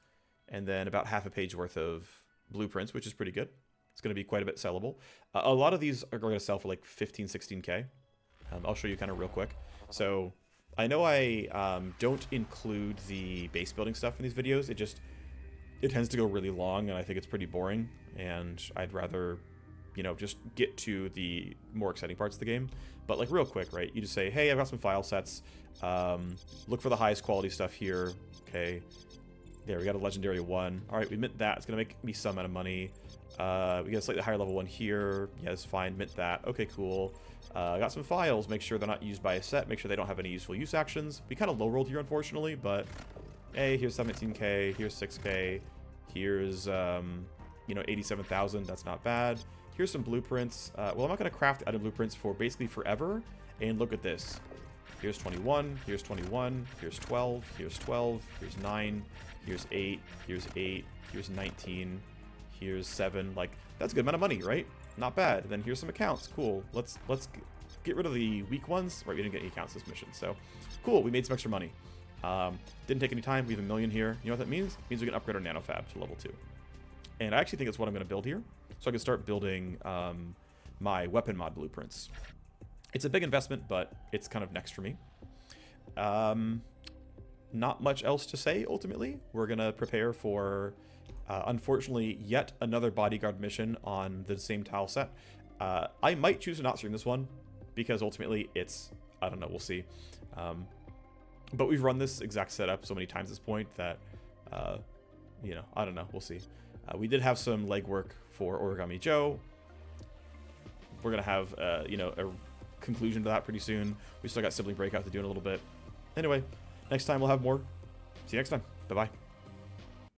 and then about half a page worth of blueprints, which is pretty good. It's going to be quite a bit sellable. A lot of these are going to sell for like 15, 16K. I'll show you kind of real quick. So I know I don't include the base building stuff in these videos. It tends to go really long, and I think it's pretty boring. And I'd rather, you know, just get to the more exciting parts of the game. But like real quick, right? You just say, hey, I've got some file sets. Look for the highest quality stuff here. Okay. There, we got a legendary one. All right, we mint that. It's going to make me some amount of money. We get a slightly higher level one here. Yeah, it's fine. Mint that. Okay, cool. I got some files. Make sure they're not used by a set. Make sure they don't have any useful use actions. We kind of low-rolled here, unfortunately, but hey, here's 17K. Here's 6K. Here's, you know, 87,000. That's not bad. Here's some blueprints. Well, I'm not going to craft item blueprints for basically forever. And look at this. Here's 21. Here's 21. Here's 12. Here's 12. Here's 9. Here's 8. Here's 8. Here's 19. Here's 7. Like, that's a good amount of money, right? Not bad. Then here's some accounts. Cool. Let's get rid of the weak ones. Right, we didn't get any accounts this mission. So, cool. We made some extra money. Didn't take any time. We have 1 million here. You know what that means? It means we can upgrade our nanofab to level 2. And I actually think it's what I'm going to build here. So I can start building my weapon mod blueprints. It's a big investment, but it's kind of next for me. Not much else to say, ultimately. We're going to prepare for, unfortunately, yet another bodyguard mission on the same tile set. I might choose to not stream this one, because ultimately it's, I don't know, we'll see. But we've run this exact setup so many times at this point that, you know, I don't know, we'll see. We did have some legwork for Origami Joe. We're going to have, you know, a conclusion to that pretty soon. We still got Sibling Breakout to do in a little bit. Anyway, next time we'll have more. See you next time. Bye-bye.